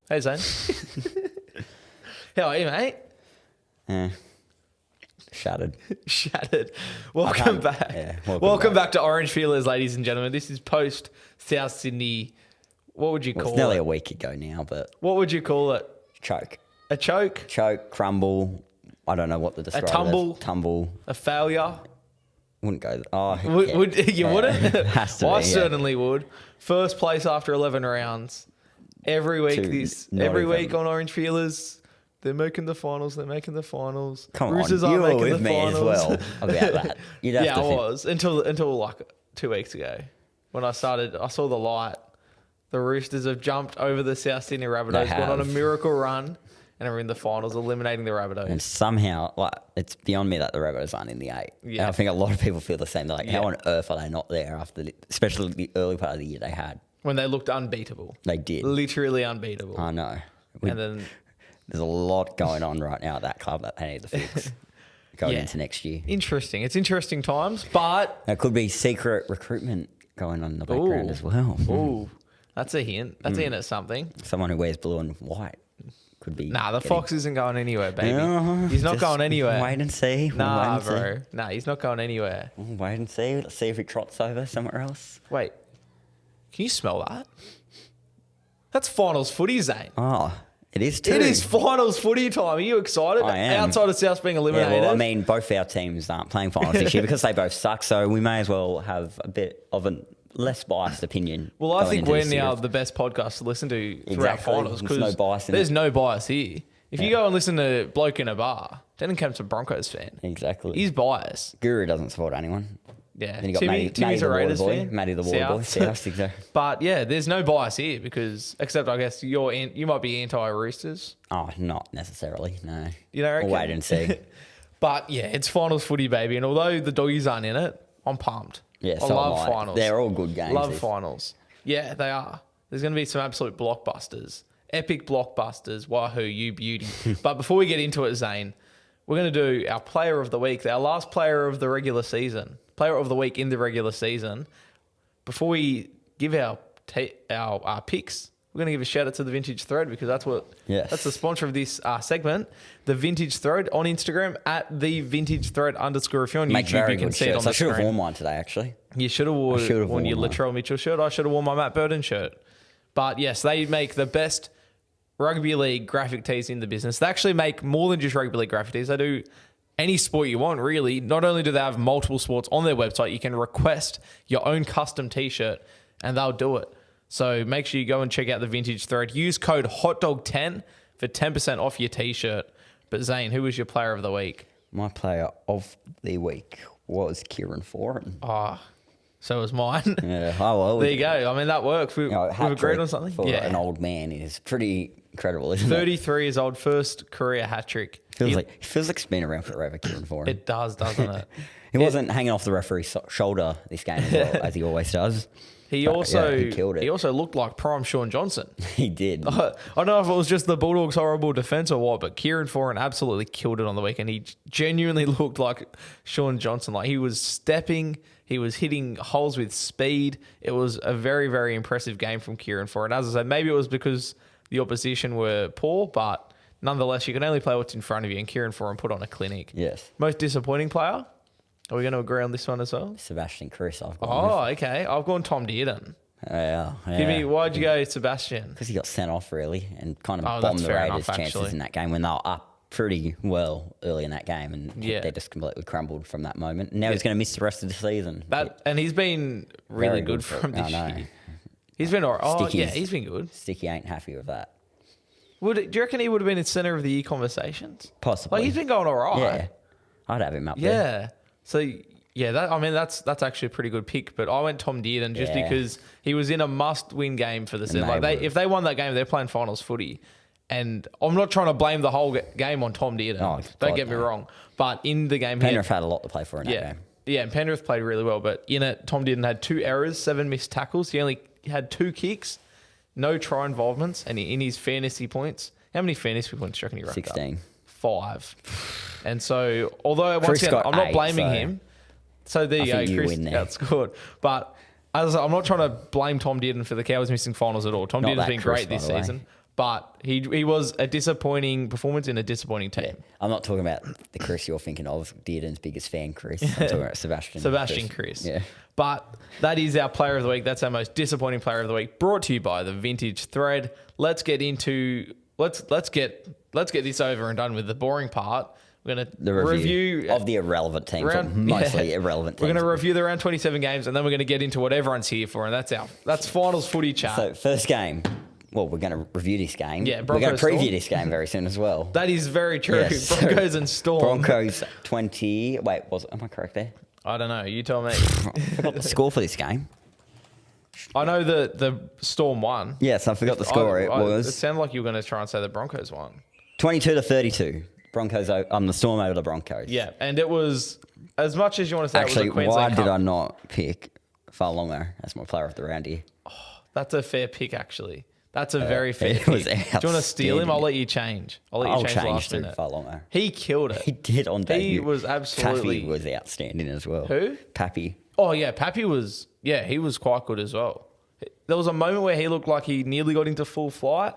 Hey, Zane. How are you, mate? Shattered. Shattered. Welcome back. Yeah, welcome back to Orange Feelers, ladies and gentlemen. This is post South Sydney. What would you call It's nearly a week ago now, but What would you call it? choke. A choke? Choke, crumble. I don't know what to describe. tumble? It as. Tumble. A failure? Wouldn't go. Oh, Would you wouldn't? Has to I be, yeah. certainly would. First place after 11 rounds. Every week every week on Orange Feelers, they're making the finals. Come Roosters on, are you were making with the me finals. as well about that. You'd have Yeah, to I think. was until like 2 weeks ago when I saw the light. The Roosters have jumped over the South Sydney Rabbitohs, gone on a miracle run, and are in the finals, eliminating the Rabbitohs. And somehow, like, it's beyond me that the Rabbitohs aren't in the 8. Yeah. And I think a lot of people feel the same. They're like, how on earth are they not there after, especially the early part of the year they had? When they looked unbeatable. They did. Literally unbeatable. I know. And then There's a lot going on right now at that club that they need to fix going into next year. interesting. It's interesting times, but There could be secret recruitment going on in the background as well. Ooh, that's a hint. That's a hint at something. Someone who wears blue and white could be. Nah, the Fox isn't going anywhere, baby. No, He's not just going anywhere. Wait and see. Nah, Wait and see. bro. Nah, he's not going anywhere. Wait and see. Let's see if he trots over somewhere else. Wait, can you smell that? That's finals footy, Zane. Oh, it is too. It is finals footy time. Are you excited? I am. Outside of South being Yeah, eliminated. well, I mean, both our teams aren't playing finals this year because they both suck, so we may as well have a bit of a less biased opinion. Well, I going think into we're this now series. the best podcast to listen to throughout Exactly. finals There's no bias in there's it. no bias here. If you go and listen to Bloke in a Bar, Denenkamp's a Broncos fan. Exactly. He's biased. Guru doesn't support anyone. Yeah. Then you got Timmy's Matty a the Raiders water boy. fan. Matty the water boy. South, exactly. But yeah, there's no bias here because, except I guess you might be anti-Roosters. Oh, not necessarily, no. You know, We'll wait and see. But yeah, it's finals footy, baby. And although the doggies aren't in it, I'm pumped. Yeah, I so love am I. finals. They're all good games. Love these. finals. Yeah, they are. There's going to be some absolute blockbusters. Epic blockbusters. Wahoo, you beauty. But before we get into it, Zane, we're going to do our player of the week, our last player of the regular season, player of the week in the regular season. Before we give our picks, we're going to give a shout out to the Vintage Thread because that's the sponsor of this segment. The Vintage Thread on Instagram at the Vintage Thread _ If you're on Make YouTube, very you can good see it on shirts. the I should have screen. worn mine today, actually. You should have worn your mine. Latrell Mitchell shirt. I should have worn my Matt Burton shirt. But yes, they make the best rugby league graphic tees in the business. They actually make more than just rugby league graphic tees. They do any sport you want, really. Not only do they have multiple sports on their website, you can request your own custom t-shirt and they'll do it. So make sure you go and check out the Vintage Thread. Use code HOTDOG10 for 10% off your t-shirt. But Zane, who was your player of the week? My player of the week was Kieran Foran. Oh, so was mine. Yeah, oh well. There you go. I mean, that works. We've hat agreed trick on something. for an old man is pretty incredible, isn't 33 years old, first career hat trick. it? Feels like it's been around forever, Kieran Foran. It does, doesn't it? He wasn't hanging off the referee's shoulder this game as well, as he always does. He But, also he killed it. He also looked like prime Sean Johnson. He did. I don't know if it was just the Bulldogs' horrible defense or what, but Kieran Foran absolutely killed it on the weekend. He genuinely looked like Sean Johnson. Like he was stepping, he was hitting holes with speed. It was a very, very impressive game from Kieran Foran. As I said, maybe it was because the opposition were poor, but nonetheless, you can only play what's in front of you, and Kieran Foran put on a clinic. Yes. Most disappointing player? Are we going to agree on this one as well? Sebastian Chris, I've gone Oh, okay. I've gone Tom Dearden. Yeah. Give me, why'd you go Sebastian? Because he got sent off, really, and kind of Oh, bombed that's the fair Raiders' enough, chances actually. in that game when they were up pretty well early in that game, and they just completely crumbled from that moment. And now he's going to miss the rest of the season. And he's been really Very good good for from it. this I know. year. He's been all right. Oh, Sticky's- yeah, he's been good. Sticky ain't happy with that. Do you reckon he would have been in centre of the year conversations? Possibly. Like, he's been going all right. Yeah. I'd have him up there. Yeah. So, yeah, that's actually a pretty good pick. But I went Tom Dearden just Yeah. because he was in a must-win game for the season. Like if they won that game, they're playing finals footy. And I'm not trying to blame the whole game on Tom Dearden. Oh, Don't God, get me no. wrong. But in the game, Penrith had a lot to play for in that game. Yeah, and Penrith played really well. But in it, Tom Dearden had 2 errors, 7 missed tackles. He only had 2 kicks, no try involvements, and in his fantasy points, how many fantasy points do you reckon he racked 16. up? 5. And so, although once Chris again, got I'm not 8, blaming so him. So there you I think go, you Chris win there. outscored. But as I said, I'm not trying to blame Tom Dearden for the Cows missing finals at all. Tom Not Dearden's that been Chris, great this by the way. season. but he was a disappointing performance in a disappointing team. I'm not talking about the Chris you're thinking of, Dearden's biggest fan, Chris. I'm talking about Sebastian. Chris. Yeah. But that is our player of the week. That's our most disappointing player of the week. Brought to you by the Vintage Thread. Let's get get this over and done with the boring part. We're going to review of the irrelevant teams, mostly irrelevant teams. We're going to review the round 27 games, and then we're going to get into what everyone's here for, and that's finals footy chat. So first game. Well, we're going to review this game. Yeah, we're going to Broncos preview Storm. this game very soon as well. That is very true. Yes. Broncos and Storm. Broncos 20. Wait, am I correct there? I don't know. You tell me. I forgot the score for this game. I know the Storm won. Yes, I forgot the score. It sounded like you were going to try and say the Broncos won. 22-32. Broncos. The Storm over the Broncos. Yeah, and it was as much as you want to say. Actually, it was a Queensland why Cup. did I not pick Farlongo as my player of the round here? That's a fair pick, actually. That's a very fair it pick. was Do you want to steal him? I'll let you change. I'll change last to minute. Farlongo. He killed it. He did on debut. He was absolutely... Pappy was outstanding as well. Who? Pappy. Oh, yeah. Pappy was... Yeah, he was quite good as well. There was a moment where he looked like he nearly got into full flight,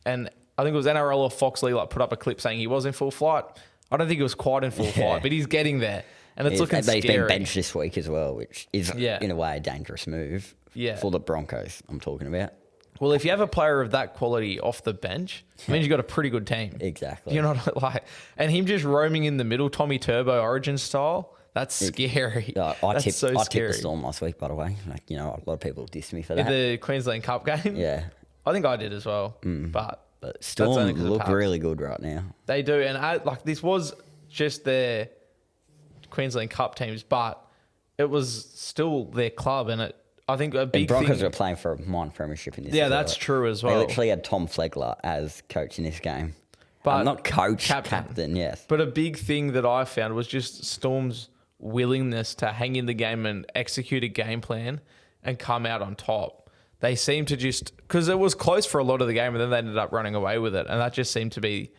and I think it was NRL or Foxley put up a clip saying he was in full flight. I don't think he was quite in full flight, but he's getting there, and it's looking scary. He's been benched this week as well, which is, in a way, a dangerous move for the Broncos I'm talking about. Well, if you have a player of that quality off the bench, it means you've got a pretty good team. Exactly. You're not like... And him just roaming in the middle, Tommy Turbo Origin style, that's scary. I tipped scary. the Storm last week, by the way. A lot of people dissed me for that. In the Queensland Cup game? Yeah. I think I did as well. But Storm look really good right now. They do. And this was just their Queensland Cup teams, but it was still their club, and I think a big Broncos thing... were playing for a minor premiership in this. Yeah, that's true as well. They literally had Tom Flegler as coach in this game. But not coach, captain, yes. But a big thing that I found was just Storm's willingness to hang in the game and execute a game plan and come out on top. They seemed to just... Because it was close for a lot of the game, and then they ended up running away with it. And that just seemed to be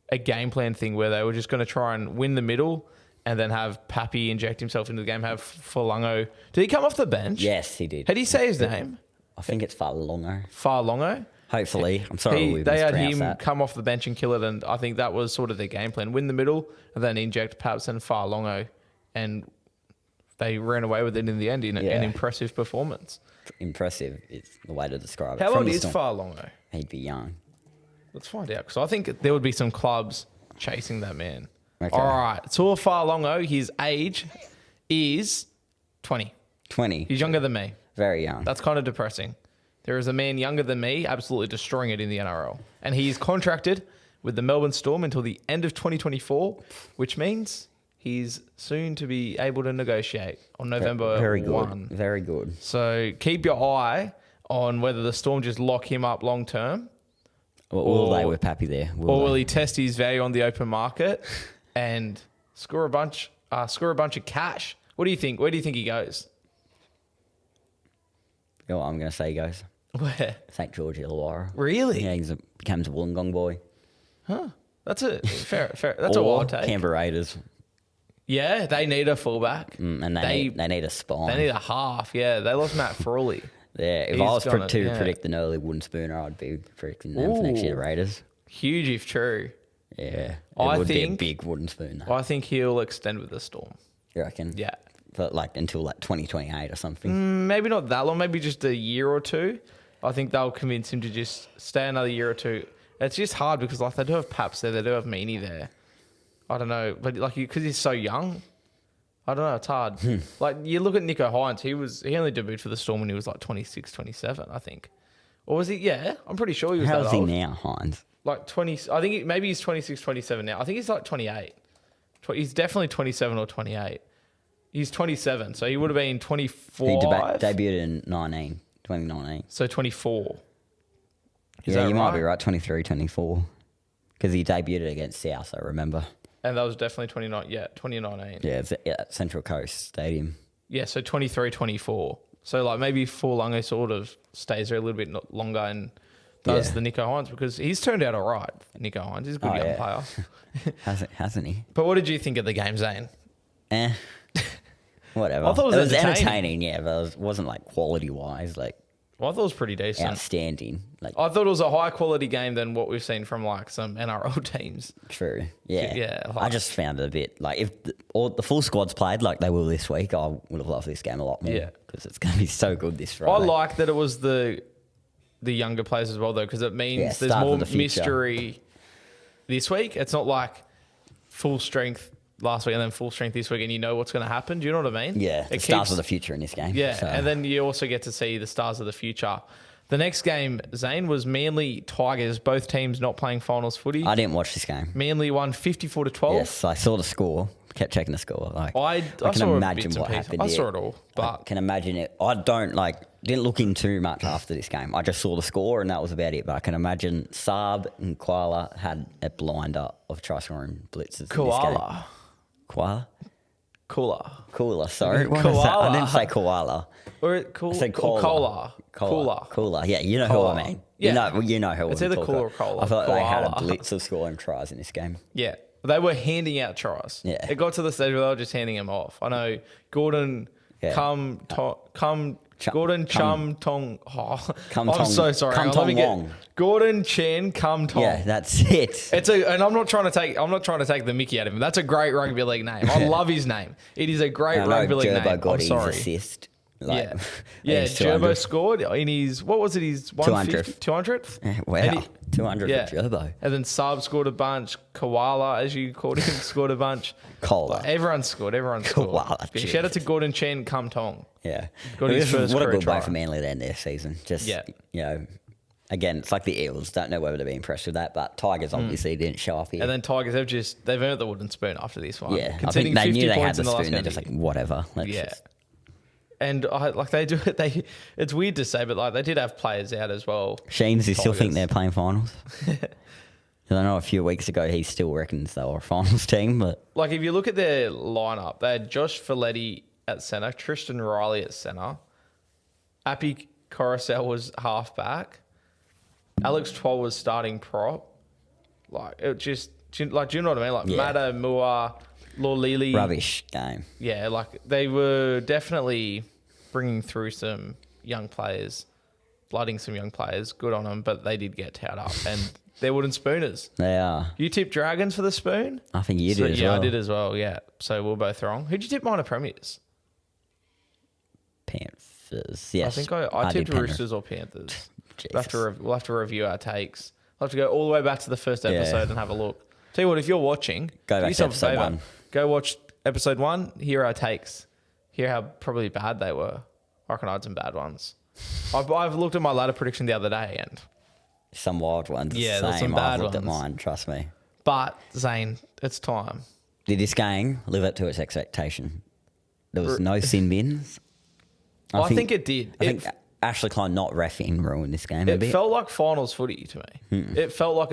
a game plan thing where they were just going to try and win the middle and then have Pappy inject himself into the game, have Falungo. Did he come off the bench? Yes, he did. How do you say his name? I think it's Farlongo. Farlongo? Hopefully. I'm sorry they had him that. come off the bench and kill it, and I think that was sort of their game plan. Win the middle and then inject Paps and Farlongo, and they ran away with it in the end in an impressive performance. Impressive is the way to describe it. How old is Farlongo? He'd be young. Let's find out, because I think there would be some clubs chasing that man. Okay. All right. Tua Farlongo, his age is 20. 20. He's younger than me. Very young. That's kind of depressing. There is a man younger than me absolutely destroying it in the NRL. And he is contracted with the Melbourne Storm until the end of 2024, which means he's soon to be able to negotiate on November Very 1. good. Very good. So keep your eye on whether the Storm just lock him up long term. Will they with Pappy there? Will he test his value on the open market and score a bunch of cash? What do you think? Where do you think he goes? You know what I'm going to say he goes? Where? St. George Illawarra. Really? Yeah, he becomes a Wollongong boy. Huh. That's a fair. That's a wild take. Canberra Raiders. Yeah, they need a fullback. And they need a spine. They need a half. Yeah, they lost Matt Frawley. Yeah, if I was to predict an early wooden spooner, I'd be predicting them for next year, Raiders. Huge if true. Yeah, it would be a big wooden spooner. I think he'll extend with the Storm. You reckon? Yeah. But until 2028 or something. Maybe not that long, maybe just a year or two. I think they'll convince him to just stay another year or two. It's just hard because they do have Paps there, they do have Meany there. I don't know, but because he's so young, I don't know, it's hard. You look at Nico Hines, he only debuted for the Storm when he was 26, 27, I think. Or was he? Yeah, I'm pretty sure he was How that old. old. How is he now, Hines? 20, I think maybe he's 26, 27 now. I think he's 28. He's definitely 27 or 28. He's 27, so he would have been 24. He debuted in 2019. So 24. You might be right, 23, 24. Because he debuted against South, I remember. And that was definitely 2019. Yeah, it's at Central Coast Stadium. Yeah, so 23, 24. So maybe Forlungo sort of stays there a little bit longer and does the Nico Hines, because he's turned out all right, Nico Hines. He's a good young player. Hasn't he? But what did you think of the game, Zane? Whatever. I thought it was entertaining, yeah, but it wasn't quality-wise. Well, I thought it was pretty decent. outstanding. Like, I thought it was a higher quality game than what we've seen from like some NRL teams. true. Yeah. Yeah, I like- just found it a bit like if the full squad's played like they will this week, I would have loved this game a lot more. Yeah. Because it's going to be so good this I Friday. like that it was the younger players as well, though, because it means Yeah, there's start more of the future. mystery this week. It's not like full strength last week and then full strength this week, and you know what's going to happen. Do you know what I mean? Yeah. The It stars keeps- of the future in this game. Yeah, So, and then you also get to see the stars of the future. The next game, Zane, was Manly Tigers. Both teams not playing finals footy. I didn't watch this game. Manly won 54-12. Yes, I saw the score. Kept checking the score. Like I can saw imagine bits and what pieces. happened. I yeah. saw it all, I but can imagine it. I didn't look in too much after this game. I just saw the score and that was about it. But I can imagine Saab and Koala had a blinder of try scoring blitzes. In this game. Koala. Koala? Cooler. Sorry. What is that? I didn't say koala. Or I said cola. Cola. Cooler. Yeah, you know Cola. who I mean. Yeah. You know who It's I'm either talking cooler or about. cola. I thought they had a Koala. blitz of scoring tries in this game. Yeah. They were handing out tries. Yeah. It got to the stage where they were just handing them off. I know Gordon Yeah. Gordon Chum Tong. Oh, Kum I'm Tong- so sorry. Kum Let me Tong get Wong. Gordon Chen Kum Tong. Yeah, that's it. And I'm not trying to take the Mickey out of him. That's a great rugby league name. I love his name. It is a great I know rugby league Gerbo name. got I'm his sorry. assist. Yeah, Like, yeah. his 200. Gerbo scored in his what was it? His 200th. 200th. Yeah, wow, And he- 200 Yeah. for Gerbo. And then Saab scored a bunch. Koala, as you called him, scored a bunch. Cola. Everyone scored. Everyone scored. Koala, Yeah, shout out to Gordon Chen Kum Tong. Yeah. Got his This is- first what a career good way try. for Manly to end their season. Just, Yeah. again, it's like the Eels. Don't know whether to be impressed with that, but Tigers obviously didn't show up here. And then Tigers, they've earned the wooden spoon after this one. yeah, I Conceding think they 50 knew they had points the in last spoon. They're game. just like, whatever. Let's Yeah. just- And they do it. It's weird to say, but like they did have players out as well. Sheens, you still think Tigers. they're playing finals? I know a few weeks ago he still reckons they were a finals team, but Like if you look at their lineup, they had Josh Folletti at centre, Tristan Riley at centre, Appy Coruscant was halfback, Alex Twoll was starting prop. Like it just do you know what I mean? Like Yeah. Mata, Mua, Lorlili. rubbish game. Yeah, like they were definitely bringing through some young players, blooding some young players. Good on them, but they did get towed up, and they're wooden spooners. They are. You tipped Dragons for the spoon? I think you So, did as yeah, well. I did as well. Yeah, so we're both wrong. Who'd you tip minor premiers? Panthers. Yes. I think I did tipped Penrith. Roosters or Panthers. Jesus. We'll have to review our takes. We'll have to go all the way back to the first episode and have a look. Tell you what, if you're watching, Go do back to yourself a episode favour. 1. Go watch episode 1. Hear our takes. Hear how probably bad they were. I reckon I had some bad ones. I've looked at my ladder prediction the other day, and Some wild ones. Yeah, there's Same. some bad I've looked at ones. mine, trust me. but Zane, it's time. Did this game live up to its expectation? There was no sin bins. I think it did. I think Ashley Klein not reffing ruined this game a It bit. felt like finals footy to me. It felt like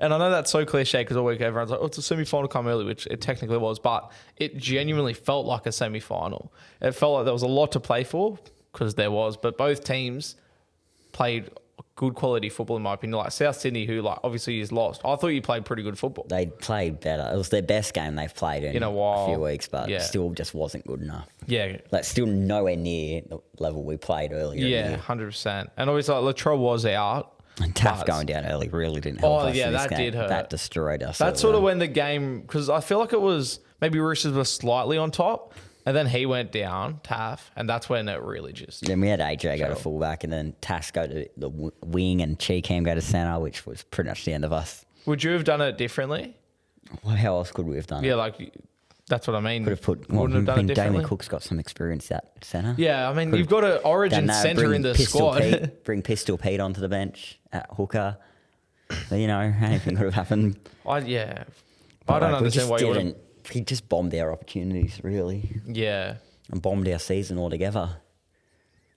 and I know that's so cliche because all week everyone's like, oh, it's a semi-final come early, which it technically was, but it genuinely felt like a semi-final. It felt like there was a lot to play for because there was, but both teams played good quality football in my opinion. Like South Sydney, who like obviously is lost. I thought you played pretty good football. They played better. It was their best game they've played in a while. few weeks, but Yeah. still just wasn't good enough. Yeah. Like still nowhere near the level we played earlier. in the Yeah, year. 100%. And obviously like, Latrell was out. And Taff but- going down early really didn't help Oh, us. yeah, in this that game. did hurt. That destroyed us. That's sort of when the game, because I feel like it was maybe Roosters were slightly on top, and then he went down, Taff, and that's when it really just. Then we had AJ go to fullback, and then Tass go to the wing, and Cheekham go to centre, which was pretty much the end of us. Would you have done it differently? Well, how else could we have done Yeah, it? like that's what I mean. Could have put. Wouldn't have done it differently. Damien Cook's got some experience at centre. Yeah, I mean you've got an Origin Done that, centre bring in the Pistol squad. Pete, bring Pistol Pete onto the bench at hooker. But, anything could have happened. I don't But, like, understand why you wouldn't. He just bombed our opportunities, really, Yeah. and bombed our season altogether.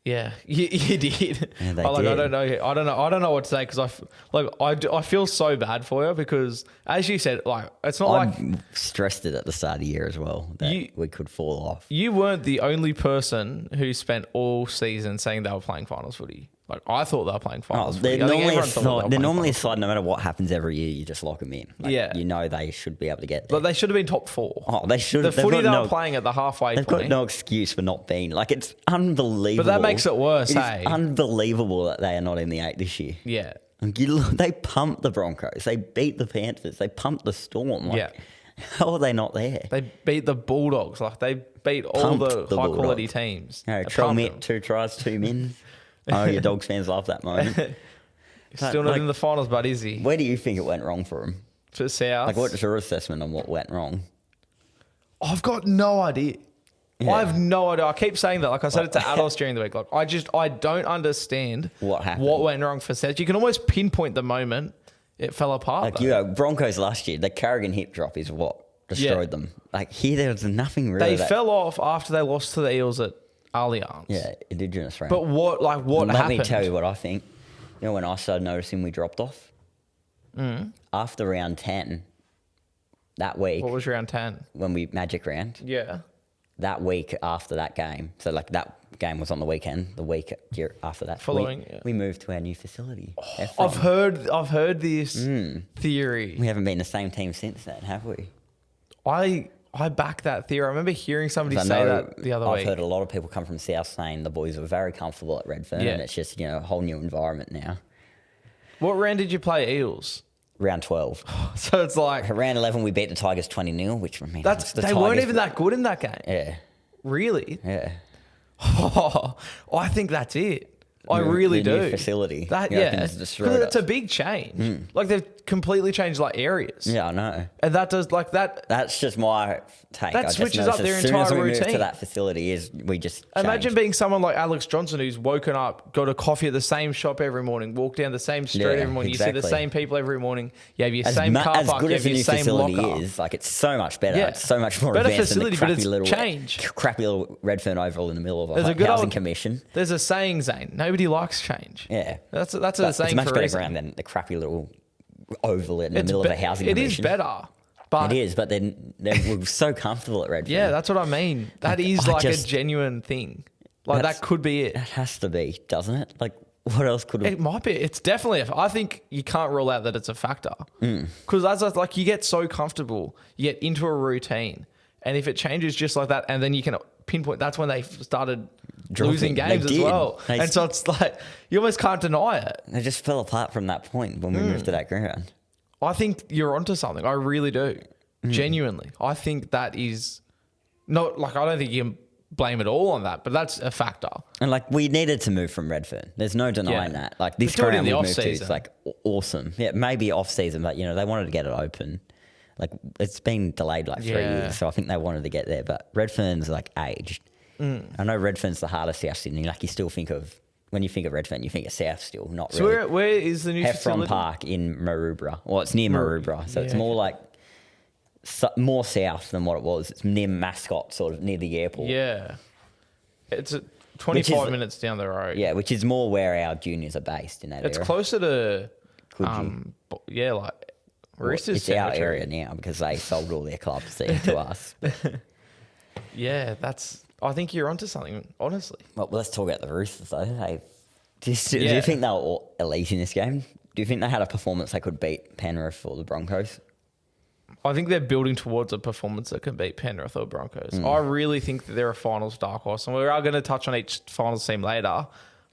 Yeah, you did. Yeah, they I did. don't know what to say because I feel so bad for you because as you said, like it's not like I stressed it at the start of the year as well that You- we could fall off. you weren't the only person who spent all season saying they were playing finals footy. Like, I thought they were playing finals They're footy. I think normally, everyone thought they're playing normally a finals side, no matter what happens every year, you just lock them in. Like, Yeah. You know they should be able to get there. But they should have been top 4. Oh, they should The have. They've footy got they no- were playing at the halfway They've point. got no excuse for not being. Like, it's unbelievable. But that makes it worse, It is hey? unbelievable that they are not in the 8 this year. Yeah. Like, they pumped the Broncos. They beat the Panthers. They pumped the Storm. Like, Yeah. how are they not there? They beat the Bulldogs. Like, they beat all Pumped the the high-quality Bulldogs. teams. You know, They Trell pumped Mitt, them. 2 tries, 2 mins. Oh, your Dogs fans love that moment. Still not like, in the finals, but is he? Where do you think it went wrong for him? For South? Like, what's your assessment on what went wrong? I've got no idea. Yeah. I have no idea. I keep saying that. Like, I said it to adults during the week. Like, I don't understand What happened? what went wrong for South. You can almost pinpoint the moment it fell apart. Like, though. you know, Broncos last year, the Carrigan hip drop is what destroyed them. Like, here, there was nothing really. They fell off after they lost to the Eels at Allianz. Yeah, Indigenous round. But what Let happened? me tell you what I think. You know, when I started noticing we dropped off? After round 10, that week, What was round 10? when we magic round, Yeah. that week after that game, so like that game was on the weekend, the week after that, Following, yeah. we moved to our new facility. I've heard this theory. We haven't been the same team since then, have we? I back that theory. I remember hearing somebody 'Cause I say know that the other I've week. heard a lot of people come from South saying the boys were very comfortable at Redfern, Yeah. and it's just, you know, a whole new environment now. What round did you play Eels? Round 12. So it's like Round 11, we beat the Tigers 20-0, which I mean, that's it's the they weren't Tigers, even that good in that game. Yeah, Really? yeah. Oh, I think that's it. I New- really the do. new facility. That You reckon yeah, it's destroyed 'Cause it's a us? big change. Like they've completely changed like areas. Yeah, I know. And that does like that. That's just my take. That I just switches noticed up their as soon as entire we moved routine. to that facility, is we just Imagine changed. being someone like Alex Johnson who's woken up, got a coffee at the same shop every morning, walk down the same street Yeah, every morning. You see the exactly. same people every morning. You have your as, same car as park. good You as have the your new same facility locker. is, like it's so much better. Yeah. It's so much more Better advanced facility, than but the it's crappy little, change. crappy little Redfern Oval in the middle of a There's a good housing old- commission. There's a saying, Zane. Nobody likes change. Yeah, That's a But saying it's a much for a better reason. ground than the crappy little oval in the middle of a housing It commission. is better, but It is, but then we're so comfortable at Redfern. yeah, that's what I mean. That is I like just- a genuine thing. Like That's- that could be it. that has to be, doesn't it? Like, what else could It might be. It's definitely. I think you can't rule out that it's a factor Mm. because like you get so comfortable, you get into a routine, and if it changes just like that, and then you can pinpoint. That's when they started losing Dropping. games They as did. well, They- and so it's like you almost can't deny it. They just fell apart from that point when we moved to that ground. I think you're onto something. I really do. Mm. Genuinely, I think that is not like I don't think you can blame it all on that, but that's a factor. And like we needed to move from Redfern. There's no denying Yeah. that. Like this But do it in ground the we moved to off-season. is like awesome. Yeah, maybe off season, but you know they wanted to get it open. Like it's been delayed like 3 Yeah. years, so I think they wanted to get there. But Redfern's like aged. I know Redfern's the hardest South Sydney. Like you still think of when you think of Redfern, you think of South still, not So really. where is the new Heffron facility? Park in Maroubra. Well, it's near Maroubra, so it's yeah. more like more south than what it was. It's near Mascot, sort of near the airport. Yeah, it's 25 is- minutes down the road. Yeah, which is more where our juniors are based in that It's area. closer to, Coogee. yeah, like Roosters. It's our territory. area now because they sold all their clubs there to us. Yeah, I think you're onto something, honestly. Well, let's talk about the Roosters though. Do Yeah. you think they were all elite in this game? Do you think they had a performance they could beat Penrith or the Broncos? I think they're building towards a performance that can beat Penrith or Broncos. I really think that they're a finals dark horse, and we are going to touch on each finals team later.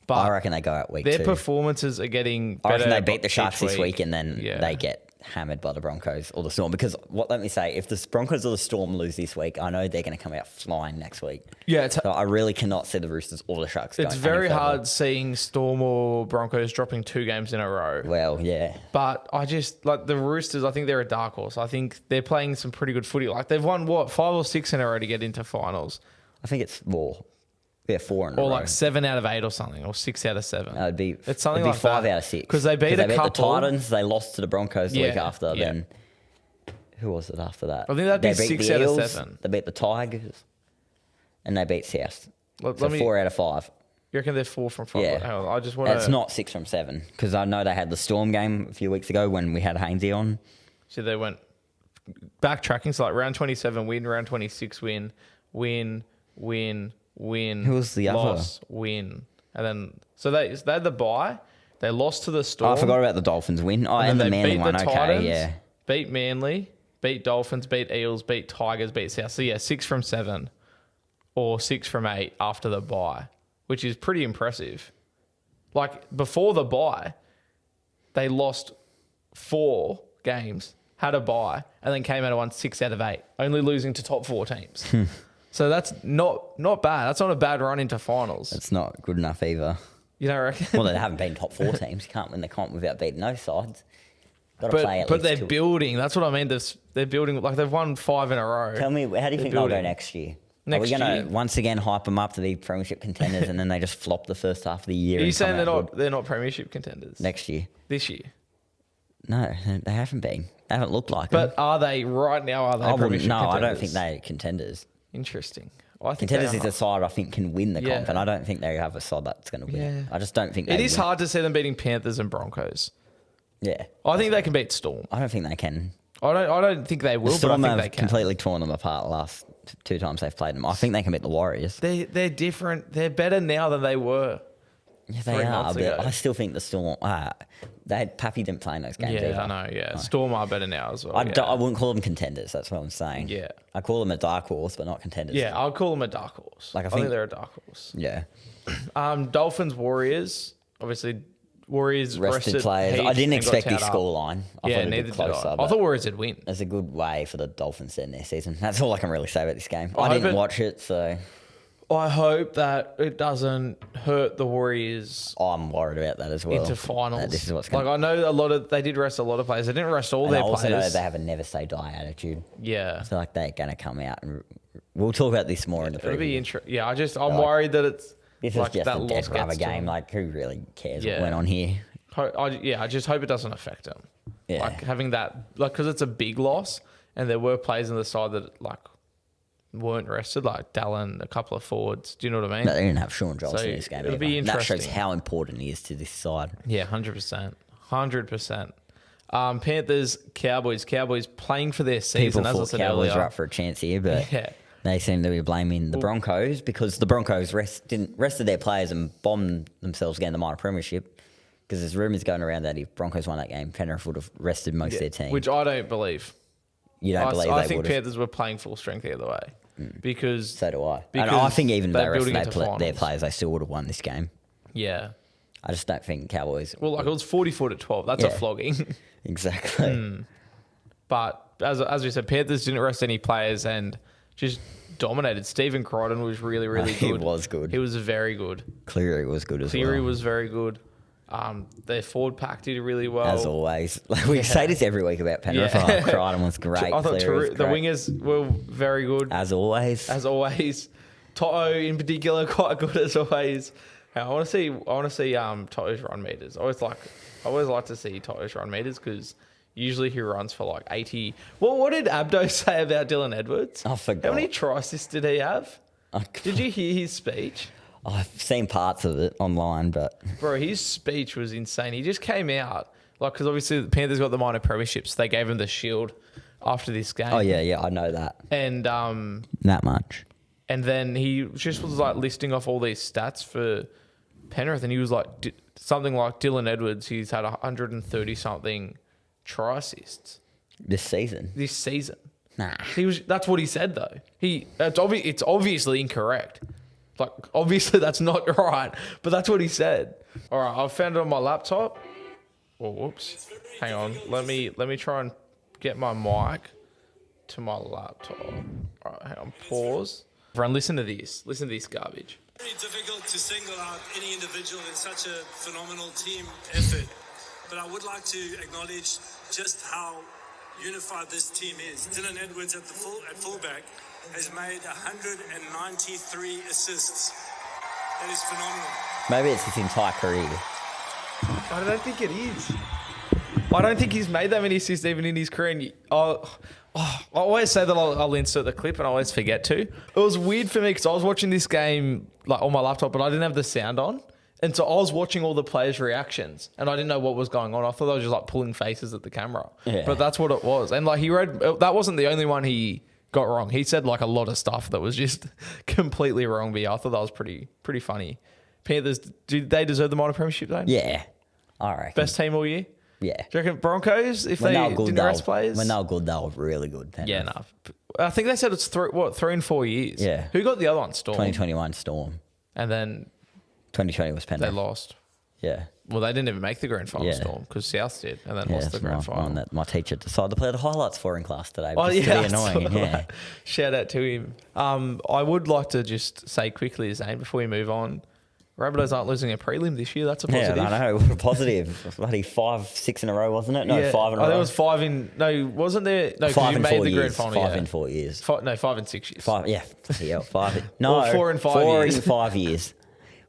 But I reckon they go out week their 2. performances are getting I better. reckon they beat the each Sharks this week and then Yeah. they get hammered by the Broncos or the Storm. Because let me say, if the Broncos or the Storm lose this week, I know they're going to come out flying next week. Yeah, it's So I really cannot see the Roosters or the Sharks. It's going very any further. hard seeing Storm or Broncos dropping 2 games in a row. Well, yeah. But I just like the Roosters. I think they're a dark horse. I think they're playing some pretty good footy. Like they've won 5 or 6 in a row to get into finals, I think it's more. Yeah, 4 in a or row. like 7 out of 8 or something, or 6 out of 7. It'd be, It's something it'd be like 5 that. out of 6. 'Cause they beat a the couple. Titans. They lost to the Broncos the week Yeah, after. yeah. Then who was it after that? I think that'd be They beat 6 the out of Eels, 7. They beat the Tigers, and they beat South. Let So me- 4 out of 5. You reckon they're 4 from 5? Yeah. Hang on, I just want It's to. not 6 from 7 because I know they had the Storm game a few weeks ago when we had Hainsey on. So they went backtracking. So like round 27 win, round 26 win, win, win, win. Who was the other? loss, win. And then, so they had the bye. They lost to the Storm. Oh, I forgot about the Dolphins win. Oh, and the Manly one. Okay, yeah. Beat Manly, beat Dolphins, beat Eels, beat Tigers, beat South. So, yeah, 6 from 7 or 6 from 8 after the bye, which is pretty impressive. Like, before the bye, they lost 4 games, had a bye, and then came out and won 6 out of 8, only losing to top 4 teams. So that's not bad. That's not a bad run into finals. It's not good enough either. You don't reckon? Well, they haven't been top 4 teams. You can't win the comp without beating those sides. Got to play at but least they're building. That's what I mean. They're building. Like, they've won 5 in a row. Tell me, how do you think they'll go next year? Are we going to once again hype them up to be premiership contenders and then they just flop the first half of the year? Are you saying they're not premiership contenders? Next year. This year? No, they haven't been. They haven't looked like But are they right now? Are they premiership contenders? I don't think they're contenders. Interesting. I think contenders is a side I think can win the comp, and I don't think they have a side that's going to win. Yeah. I just don't think it is hard to see them beating Panthers and Broncos. Yeah. I think they can beat Storm. I don't think they can. I don't think they will, Storm, but I think they can. Completely torn them apart the last 2 times they've played them. I think they can beat the Warriors. They're different. They're better now than they were. Yeah, they are, but I still think the Storm... Pappy didn't play in those games either. I know, yeah. No. Storm are better now as well. I wouldn't call them contenders, that's what I'm saying. Yeah. I call them a dark horse, but not contenders. Yeah, I'll call them a dark horse. I think they're a dark horse. Yeah. Dolphins, Warriors. Obviously, Warriors rested players. I didn't expect this scoreline. Yeah, neither did I. I thought Warriors would win. It's a good way for the Dolphins to end their season. That's all I can really say about this game. I didn't watch it, so... I hope that it doesn't hurt the Warriors. I'm worried about that as well. Into finals. This is what's going. I know they did rest a lot of players. They didn't rest all their players. I also know they have a never say die attitude. Yeah. I feel like they're going to come out, and we'll talk about this more in the preview. It'll be interesting. Yeah, I'm worried that it's this is just a dead rubber game. Like, who really cares what went on here? I just hope it doesn't affect them. Yeah. Like, having that, like, because it's a big loss, and there were players on the side that, like, weren't rested, like Dallin, a couple of forwards. Do you know what I mean? No, they didn't have Sean Johnson in this game. It'll be interesting. That shows how important he is to this side. Yeah, 100%. 100%. Panthers, Cowboys. Cowboys playing for their season. People thought Cowboys were up for a chance here, but they seem to be blaming the Broncos because the Broncos rested their players and bombed themselves getting the minor premiership. Because there's rumours going around that if Broncos won that game, Penrith would have rested most of their team. Which I don't believe. You don't believe they would have? I think Panthers were playing full strength either way. Because so do I. And I think even if they rested their players, they still would have won this game. Yeah. I just don't think Cowboys... Well, like, it was 44-12. That's a flogging. Exactly. But as we said, Panthers didn't rest any players and just dominated. Stephen Crichton was really, really good. He was good. He was very good. Cleary was good as well. Cleary was very good. Their forward pack did really well. As always. Like, we say this every week about Penrith. Yeah. Crichton was great. I thought the wingers were very good. As always. As always. Toto in particular, quite good as always. I want to see Toto's run meters. I always like to see Toto's run meters because usually he runs for like 80. What did Abdo say about Dylan Edwards? I forgot. How many try assists did he have? Did you hear his speech? I've seen parts of it online, but... Bro, his speech was insane. He just came out, like, because obviously the Panthers got the minor premierships. They gave him the shield after this game. Oh, yeah, I know that. And... that much. And then he just was, like, listing off all these stats for Penrith, and he was like, something like Dylan Edwards, he's had 130-something try assists. This season? This season. Nah. That's what he said, though. It's obviously incorrect. Like, obviously that's not right, but that's what he said. All right, I've found it on my laptop. Oh, whoops. Hang on. Let me try and get my mic to my laptop. All right, hang on. Pause. Everyone, listen to this. Listen to this garbage. Very difficult to single out any individual in such a phenomenal team effort, but I would like to acknowledge just how unified this team is. Dylan Edwards at fullback has made 193 assists. That is phenomenal. Maybe it's his entire career. I don't think it is. I don't think he's made that many assists even in his career. And I always say that I'll insert the clip and I always forget to. It was weird for me because I was watching this game like on my laptop, but I didn't have the sound on. And so I was watching all the players' reactions and I didn't know what was going on. I thought they were just like pulling faces at the camera. Yeah. But that's what it was. And like that wasn't the only one he got wrong. He said like a lot of stuff that was just completely wrong. But yeah, I thought that was pretty funny. Panthers, do they deserve the minor premiership though? Yeah, I reckon. Best team all year? Yeah. Do you reckon Broncos, if When they they were good, didn't rest players? When they were good, they were really good. Penrith. Yeah, no. I think they said it's 3 and 4 years. Yeah. Who got the other one? Storm. 2021 Storm. And then 2020 was Penrith. they lost. Yeah. Well, they didn't even make the grand final, Yeah. Storm, because South did, and then Yeah, lost the that's grand one final. that my teacher decided to play the highlights for in class today. Oh, Just yeah. to be annoying. I saw Yeah. that. Shout out to him. I would like to just say quickly, Zane, before we move on, Rabbitohs aren't losing a prelim this year. That's a positive. Yeah, I know. What a positive. Bloody 5, 6 in a row, wasn't it? No, Yeah. 5 in a I row. think it was 5 in... No, wasn't there... No, because 5 you in made 4 the years. grand final. 5 yeah. in 4 years. 5 in 6 years. 5, yeah, 5. No, Or 4 and 5 4 years. in 5 years.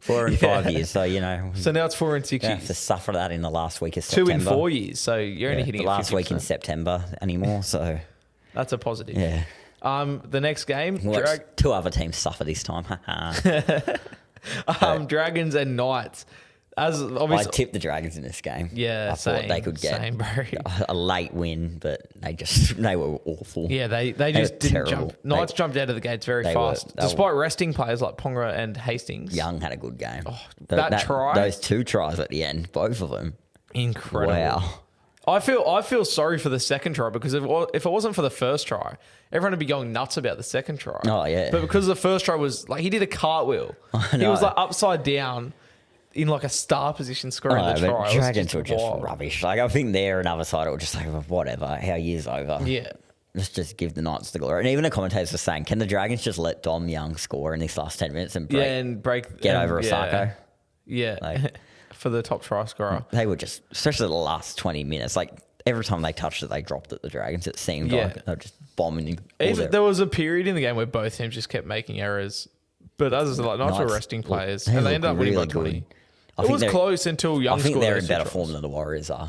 4 and 5 years. So, you know, So now it's 4 and 6 you don't have to years. suffer that in the last week of 2 September. in 4 years. So you're only Yeah, hitting the it last week in 50%. September anymore. So, That's a positive. yeah. The next game, Well, 2 other teams suffer this time. Dragons and Knights. As I obviously, tipped the Dragons in this game. Yeah, I thought they same, could get same, bro. a late win, but they were awful. yeah, they were just didn't terrible. jump. Knights jumped out of the gates very they were- fast, they were- despite resting players like Ponga and Hastings. Young had a good game. that try? those 2 tries at the end, both of them. Incredible. Wow. I feel sorry for the second try, because if it wasn't for the first try, everyone would be going nuts about the second try. Oh, yeah. But because the first try was like, he did a cartwheel. He know. was like upside down in like a star position scoring the try. But It was Dragons were just wild. rubbish. Like, I think they're another side. It was just like, whatever, our year's over. Yeah. Let's just give the Knights the glory. And even the commentators were saying, can the Dragons just let Dom Young score in these last 10 minutes and break? Yeah, and get over Osako? Yeah. Like- For the top try scorer. They were just, especially the last 20 minutes, like every time they touched it, they dropped it, the Dragons. It seemed Yeah. like they were just bombing. all Even, there was a period in the game where both teams just kept making errers, but others like Knights were Knights resting players, look- and they they ended up look winning by really 20. good. I It think was they're- close until Young I think scored they're those in 2 better tries. form than the Warriors are.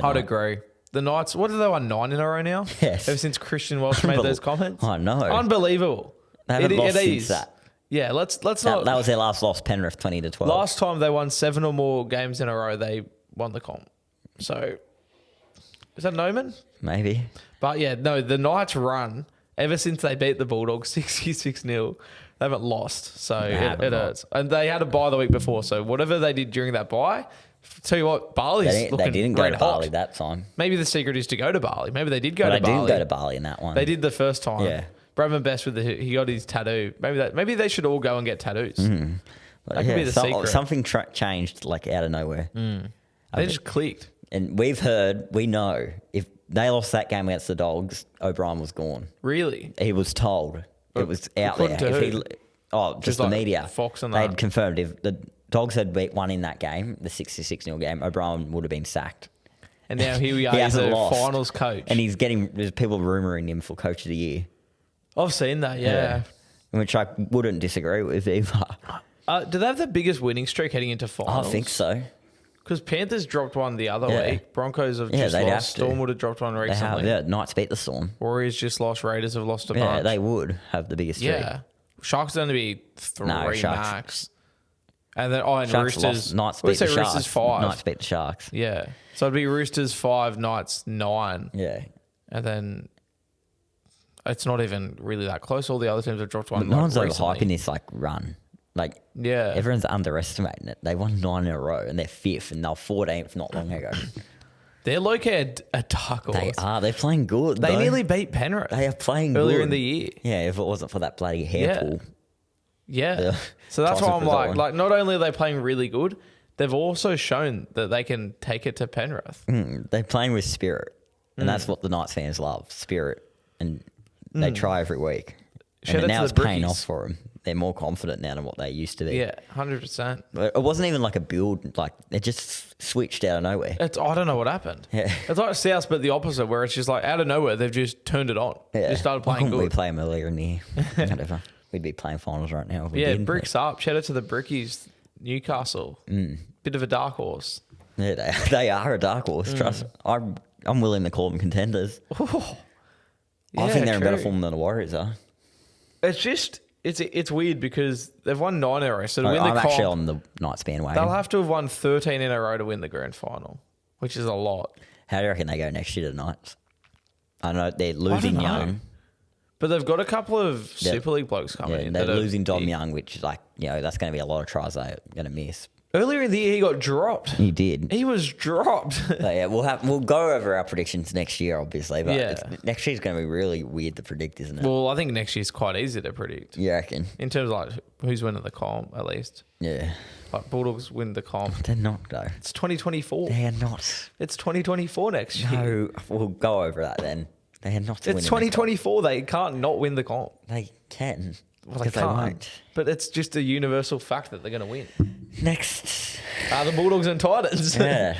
I'd agree. The Knights, what did they won 9 in a row now? Yes. Ever since Christian Welch made those comments. I know. Unbelievable. They haven't lost since is. that. Yeah, let's That, not. that was their last loss, Penrith 20-12. Last time they won 7 or more games in a row, they won the comp. So, is that an omen? Maybe. But yeah, no, the Knights run, ever since they beat the Bulldogs 66-0, they haven't lost. So haven't it hurts. And they had a bye the week before. So whatever they did during that bye, tell you what, Bali's They looking didn't go red to hot. Bali that time. Maybe the secret is to go to Bali. Maybe they did go But to they Bali. didn't go to Bali in that one. They did the first time. Yeah. Bradman Best he got his tattoo. Maybe they should all go and get tattoos. But That could be the secret. Something changed like out of nowhere. They just clicked. And we know, if they lost that game against the Dogs, O'Brien was gone. Really? He was told. It was out according there. to If who? just Just the like media. Fox and They'd that. confirmed if the Dogs had won in that game, the 66-0 game, O'Brien would have been sacked. And now here we are. He He's hasn't a lost. finals coach. And there's people rumouring him for Coach of the Year. I've seen that, yeah. Which I wouldn't disagree with either. Do they have the biggest winning streak heading into I finals? think so. Because Panthers dropped one the other Yeah. week. Broncos have Yeah, just they'd lost. have to. Storm would have dropped one They recently. have, yeah, Knights beat the Storm. Warriors just lost. Raiders have lost a Yeah, bunch. they would have the biggest streak. Yeah. Sharks are going to be 3 No, Sharks. max. And then, and Sharks Roosters. lost. Knights We'd beat say the Roosters Sharks. 5. Knights beat the Sharks. Yeah. So it'd be Roosters 5, Knights 9. Yeah. And then it's not even really that close. All the other teams have dropped one. No one's like, overhyping recently. this run. Like, Yeah. everyone's underestimating it. They won 9 in a row and they're 5th and they're 14th not long ago. They're located a dark horse. They are. They're playing good. They though. nearly beat Penrith. They are playing earlier good. in the year. Yeah, if it wasn't for that bloody hair Yeah. pull. Yeah. Yeah. So that's Toss why it I'm for that like, one. not only are they playing really good, they've also shown that they can take it to Penrith. They're playing with spirit. And that's what the Knights fans love, spirit. And they try every week. Shout out And now to it's the paying Brickies. off for them. They're more confident now than what they used to be. Yeah, 100%. It wasn't even like a build. Like, it just switched out of nowhere. I don't know what happened. Yeah. It's like South, but the opposite, where it's just like out of nowhere, they've just turned it on. Yeah. Just started Why playing couldn't we good. play them earlier in the year? Whatever. We'd be playing finals right now. If we Yeah, didn't, bricks up. Shout out to the Brickies, Newcastle. Bit of a dark horse. but- Yeah, they are a dark horse. Trust. I'm willing to call them contenders. I think they're in better true. form than the Warriors are. It's just, it's weird because they've won 9 in a row. So to win I'm the actually comp, on the Knights bandwagon. they'll have to have won 13 in a row to win the grand final, which is a lot. How do you reckon they go next year to the Knights? I know they're losing know. Young. But But they've got a couple of Super League blokes coming in. They're losing Dom Young, which is like, that's going to be a lot of tries they're going to miss. Earlier in the year, he got dropped. He did. He was dropped. So, yeah, we'll go over our predictions next year, obviously. But next year's going to be really weird to predict, isn't it? Well, I think next year's quite easy to predict. You reckon? In terms of like who's winning the comp, at least. Yeah. Like Bulldogs win the comp. They're not, though. It's 2024. They're not. It's 2024 next year. No, we'll go over that then. They're not. It's 2024. They can't not win the comp. They can. Well, they can't. But it's just a universal fact that they're going to win. Next. The Bulldogs and Titans. Yeah.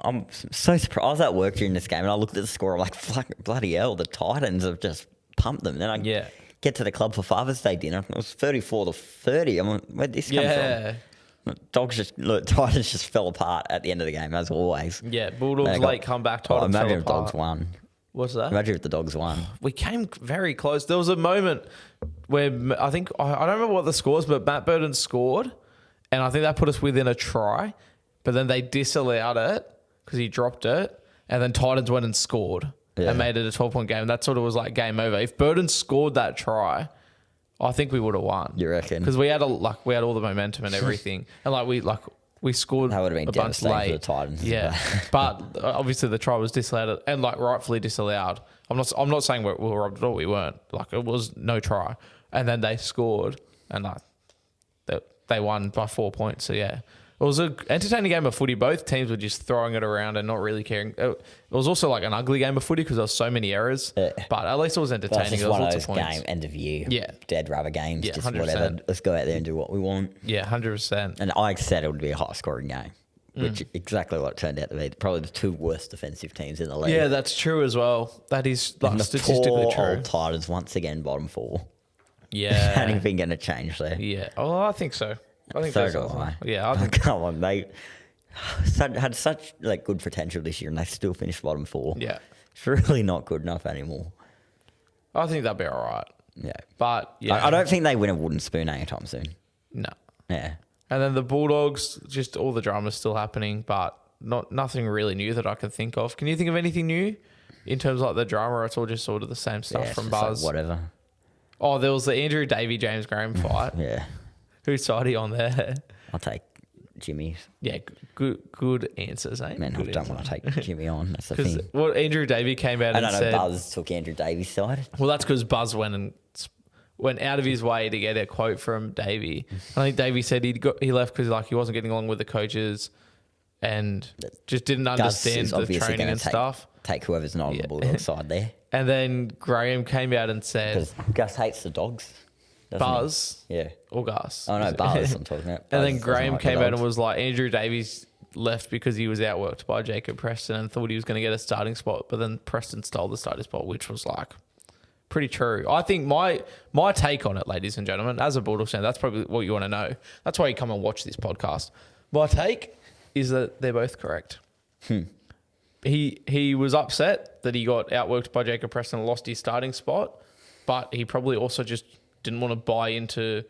I'm so surprised. I was at work during this game and I looked at the score. I'm like, fuck, bloody hell, the Titans have just pumped them. Then I get to the club for Father's Day dinner. It was 34-30. I'm like, where'd this come from? Titans just fell apart at the end of the game, as always. Yeah, Bulldogs late comeback. Titans imagine fell if apart. Dogs won. What's that? Imagine if the Dogs won. We came very close. There was a moment where I think, I don't remember what the score was, but Matt Burton scored, and I think that put us within a try, but then they disallowed it because he dropped it, and then Titans went and scored and made it a 12-point game. That sort of was like game over. If Burton scored that try, I think we would have won. You reckon? Because we had all the momentum and everything, and we scored that would have been a bunch devastating late. for the Titans. Yeah, but obviously the try was disallowed and rightfully disallowed. I'm not saying we were robbed at all. We weren't. It was no try, and then they scored and they won by 4 points. So yeah, it was an entertaining game of footy. Both teams were just throwing it around and not really caring. It was also like an ugly game of footy because there was so many errors. But at least it was entertaining. It's there was one of lots those of points. game end of year. Yeah, dead rubber games. Yeah, just 100%. whatever. Let's go out there and do what we want. Yeah, 100%. And I said it would be a high scoring game. Which exactly what it turned out to be. Probably the two worst defensive teams in the league. Yeah, that's true as well. That is and the statistically true. Old Titans once again bottom 4. Yeah, Anything going to change there? Yeah. Oh, I think so. I think so so. do I. Yeah, I think come on, they had such good potential this year, and they still finished bottom 4. Yeah, it's really not good enough anymore. I think they'll be all right. Yeah, but yeah, I don't think they win a wooden spoon anytime soon. No. Yeah. And then the Bulldogs, just all the drama's still happening, but nothing really new that I can think of. Can you think of anything new in terms of the drama? Or it's all just sort of the same stuff from Buzz. Whatever. Oh, there was the Andrew Davey James Graham fight. Yeah. Whose side are you on there? I'll take Jimmy's. Yeah, good answers, eh? Man, good I don't want to take Jimmy on. That's the Because thing. Andrew Davey came out and said... Buzz took Andrew Davies' side. Well, that's because Buzz went out of his way to get a quote from Davey. I think Davey said he left because he wasn't getting along with the coaches and just didn't understand the training and stuff. Take whoever's not on the Bulldog side there. And then Graham came out and said... Because Gus hates the dogs. Buzz? He? Yeah. Or Gus? Oh, no, Buzz I'm talking about. And then Graham came out and was like, Andrew Davies left because he was outworked by Jacob Preston and thought he was going to get a starting spot, but then Preston stole the starting spot, which was pretty true. I think my take on it, ladies and gentlemen, as a Bulldogs fan, that's probably what you want to know. That's why you come and watch this podcast. My take is that they're both correct. He was upset that he got outworked by Jacob Preston and lost his starting spot, but he probably also just didn't want to buy into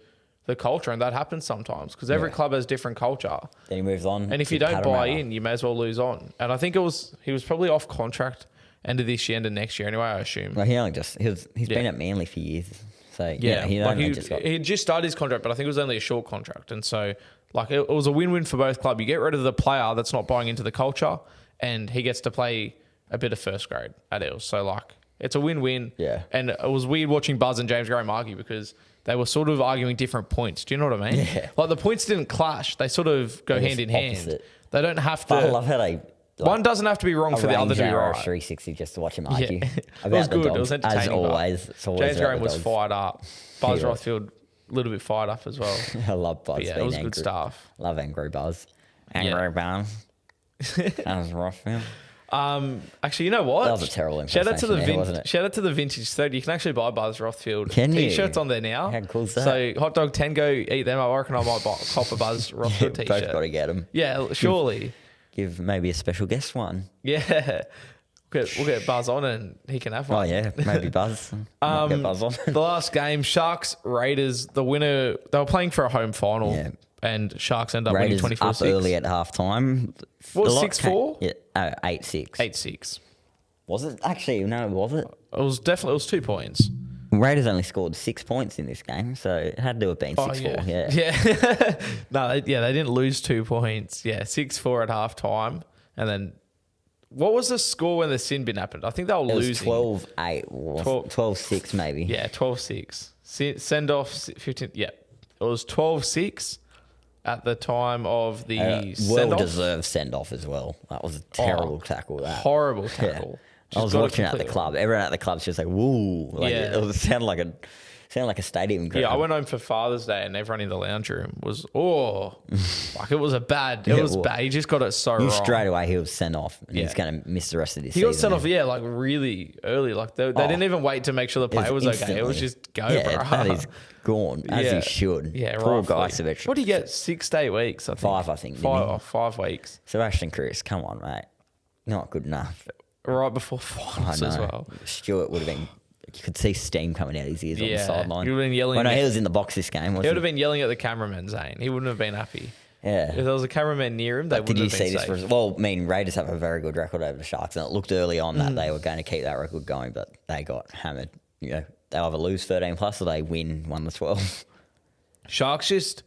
the culture, and that happens sometimes because every club has different culture. Then he moves on. And if you don't buy in, you may as well lose on. And I think he was probably off contract end of this year, end of next year anyway, I assume. Well, he's been at Manly for years. So yeah, he just started his contract, but I think it was only a short contract. And so it was a win-win for both clubs. You get rid of the player that's not buying into the culture and he gets to play a bit of first grade at Eels. So it's a win-win. Yeah. And it was weird watching Buzz and James Graham argue because they were sort of arguing different points. Do you know what I mean? Yeah. The points didn't clash. They sort of go hand in hand. They don't have to. I love how they... one doesn't have to be wrong for the other to be right. 360 just to watch him argue. Yeah. About It was good. Dogs, It was entertaining. As always. It's always James about Graham the was Dogs. fired up. Buzz Rothfield, a little bit fired up as well. I love Buzz. But yeah, it was good stuff. Love angry Buzz. Angry Buzz. That was Rothfield. Actually, you know what? That was a terrible shout out to impersonation wasn't it? Shout out to the Vintage Third. You can actually buy Buzz Rothfield t-shirts on there now. How cool is that? So Hot Dog 10, go eat them. I reckon I might cop a Buzz Rothfield t-shirt. Both got to get them. Yeah, surely. Give maybe a special guest one. Yeah. We'll get Buzz on and he can have one. Oh, yeah. Maybe Buzz. Might get Buzz on. The last game, Sharks, Raiders, the winner, they were playing for a home final. Yeah. And Sharks end up Raiders winning 24-6. up early at half time. What was 6-4? Yeah, 8-6. 8-6. Was it? Actually, no, was it? It was 2 points. Raiders only scored 6 points in this game, so it had to have been 6-4. Yeah. Yeah. No, they didn't lose 2 points. Yeah, 6-4 at halftime. And then what was the score when the sin bin happened? I think they were losing. 12-8. 12-6 maybe. Yeah, 12-6. Send off 15. Yeah. It was 12-6 at the time of the send-off. Well-deserved send-off as well. That was a terrible tackle. That horrible tackle. Yeah. I was watching at the club. Everyone at the club's just like, woo. Like, it sounded like a stadium crowd. Yeah, I went home for Father's Day and everyone in the lounge room was, like it was bad. He just got it so wrong. Straight away he was sent off and he's going to miss the rest of this season. He got sent off, like really early. Like they didn't even wait to make sure the player was okay. It was just go, bro. That is gone, as he should. Yeah, Poor right. guy. What do you get? 6 to 8 weeks, I think. 5, I think. 5 weeks. Sebastian Cruz, come on, mate. Not good enough. Right before finals as well. Stuart would have been... You could see steam coming out his ears on the sideline. He would have been yelling. He was in the box this game, wasn't he? Would have been yelling at the cameraman, Zane. He wouldn't have been happy. Yeah. If there was a cameraman near him, they wouldn't have been safe. Did you see this? Well, I mean, Raiders have a very good record over the Sharks, and it looked early on that they were going to keep that record going, but they got hammered. You know, they either lose 13 plus or they win 1-12. Sharks just...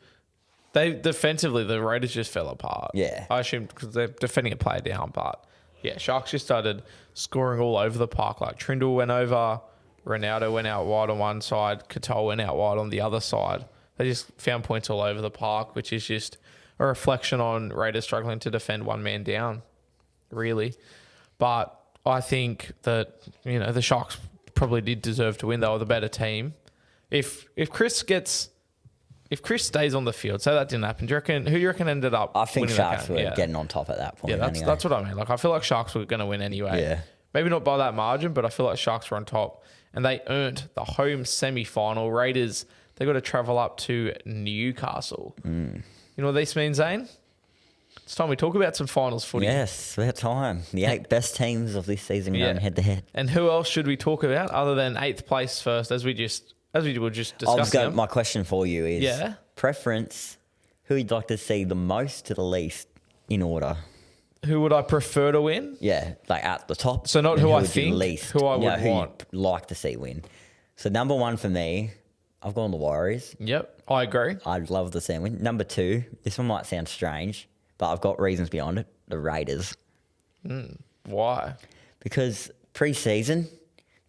They defensively, the Raiders just fell apart. Yeah. I assume because they're defending a player down, but... Yeah, Sharks just started scoring all over the park. Like Trindle went over, Ronaldo went out wide on one side, Katoa went out wide on the other side. They just found points all over the park, which is just a reflection on Raiders struggling to defend one man down, really. But I think that, the Sharks probably did deserve to win. They were the better team. If Chris stays on the field, so that didn't happen, who do you reckon ended up I think winning Sharks were getting on top at that point. Yeah, that's what I mean. Like, I feel like Sharks were going to win anyway. Yeah. Maybe not by that margin, but I feel like Sharks were on top. And they earned the home semi-final. Raiders, they got to travel up to Newcastle. You know what this means, Zane? It's time we talk about some finals footy. Yes, about time. The 8 best teams of this season going head-to-head. And who else should we talk about other than 8th place first, as we were just discussing? My question for you is preference, who you'd like to see the most to the least in order? Who would I prefer to win? Yeah, like at the top. So not who I think, least, who I would want. You'd like to see win. So number 1 for me, I've gone the Warriors. Yep, I agree. I'd love to see them win. Number 2, this one might sound strange, but I've got reasons beyond it, the Raiders. Why? Because pre-season...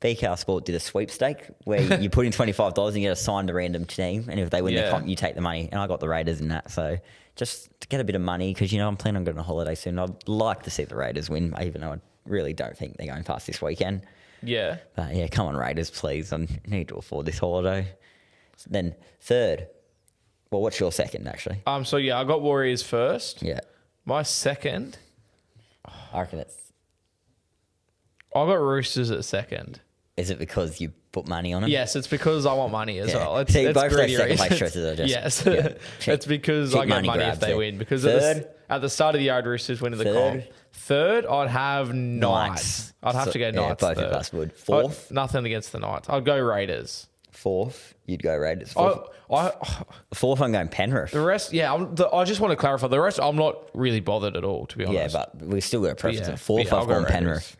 BKR Sport did a sweepstake where you put in $25 and you get assigned a random team, and if they win the comp, you take the money. And I got the Raiders in that, so just to get a bit of money because I'm planning on going on holiday soon. I'd like to see the Raiders win, even though I really don't think they're going past this weekend. Yeah, but yeah, come on Raiders, please! I need to afford this holiday. Then 3rd, well, what's your 2nd actually? So I got Warriors first. Yeah, my 2nd, I reckon I got Roosters at 2nd. Is it because you put money on them? Yes, it's because I want money as well. It's both greedy those second place choices are just... Yes. It's because I get money if they win. Because at the start of the year, Roosters winning the comp. 3rd, I'd have Knights. I'd have to go Knights. Both of us would. 4th? Nothing against the Knights. I'd go Raiders. 4th, you'd go Raiders. 4th, I'm going Penrith. The rest, I just want to clarify. The rest, I'm not really bothered at all, to be honest. Yeah, but we've still got a preference. 4th, I've gone Penrith.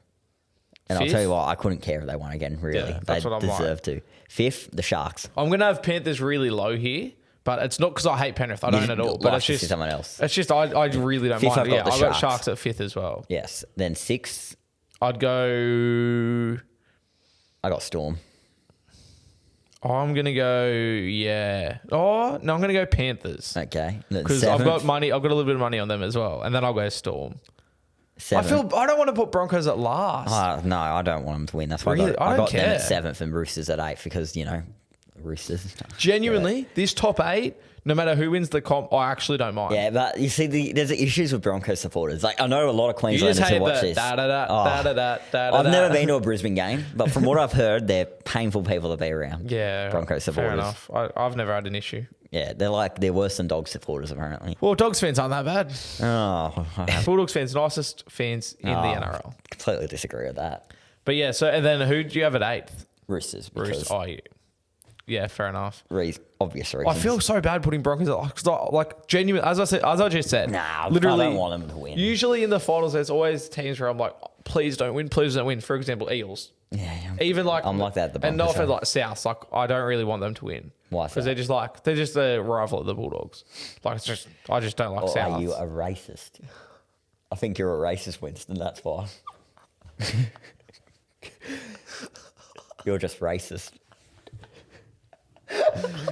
And 5th? I'll tell you what, I couldn't care if they won again, really. Yeah, that's they what I'm deserve to. 5th, the Sharks. I'm going to have Panthers really low here, but it's not because I hate Penrith. I don't at all. But it's just someone else. It's just I really don't 5th, mind. I've got Sharks at 5th as well. Yes. Then 6th. I'd go... I got Storm. I'm going to go, I'm going to go Panthers. Okay. Because I've got money. I've got a little bit of money on them as well. And then I'll go Storm. 7th. I don't want to put Broncos at last. No, I don't want them to win. That's why really? I got them care. at 7th and Roosters at 8th because, Roosters. Genuinely, this top 8, no matter who wins the comp, I actually don't mind. Yeah, but you see, there's issues with Broncos supporters. Like, I know a lot of Queenslanders who watch this. I've never been to a Brisbane game, but from what I've heard, they're painful people to be around. Yeah, Broncos supporters. Fair enough. I've never had an issue. Yeah, they're worse than Dogs supporters, apparently. Well, Dogs fans aren't that bad. Oh. Bulldogs fans, nicest fans in the NRL. Completely disagree with that. But yeah, so, and then who do you have at 8th? Roosters. Roosters. Oh, yeah, fair enough. Obvious reasons. I feel so bad putting Broncos at, like, genuine, as I just said. Nah, literally, I don't want them to win. Usually in the finals, there's always teams where I'm like, please don't win, please don't win. For example, Eels. Yeah. Even like I'm like that at the and not Broncos, for like South. Like I don't really want them to win. Why Because so? they're just the rival of the Bulldogs. Like I just don't like Or South. are you a racist? I think you're a racist, Winston. That's why. You're just racist.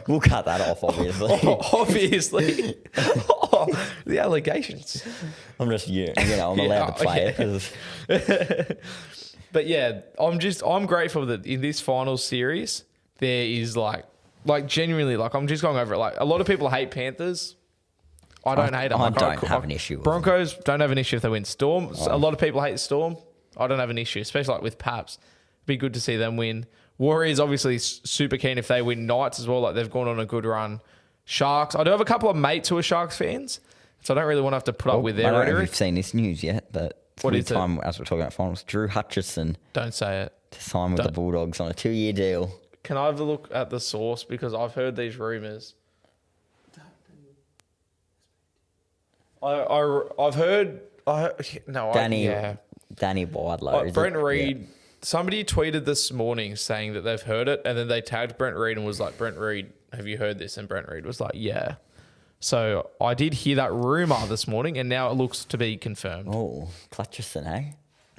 We'll cut that off, obviously. Obviously, the allegations. I'm just I'm allowed to play it 'cause- But yeah, I'm grateful that in this finals series there is like genuinely like I'm just going over it. Like a lot of people hate Panthers. I don't hate them. I Like, don't have an issue with Broncos don't have an issue if they win. Storm. A lot of people hate the Storm. I don't have an issue, especially like with Paps. Be good to see them win. Warriors obviously super keen if they win. Knights as well. Like they've gone on a good run. Sharks. I do have a couple of mates who are Sharks fans, so I don't really want to have to put up with I their don't know if rhetoric. you've seen this news yet, but it's What a is it? time as we're talking about finals. Drew Hutchison Don't say it. to sign with the Bulldogs on a 2-year deal. Can I have a look at the source because I've heard these rumors. I've heard Danny Wadlow. Brent Reed. Somebody tweeted this morning saying that they've heard it, and then they tagged Brent Reed and was like, "Brent Reed, have you heard this?" And Brent Reed was like, "Yeah." So I did hear that rumor this morning, and now it looks to be confirmed. Oh, Clutcherson, eh?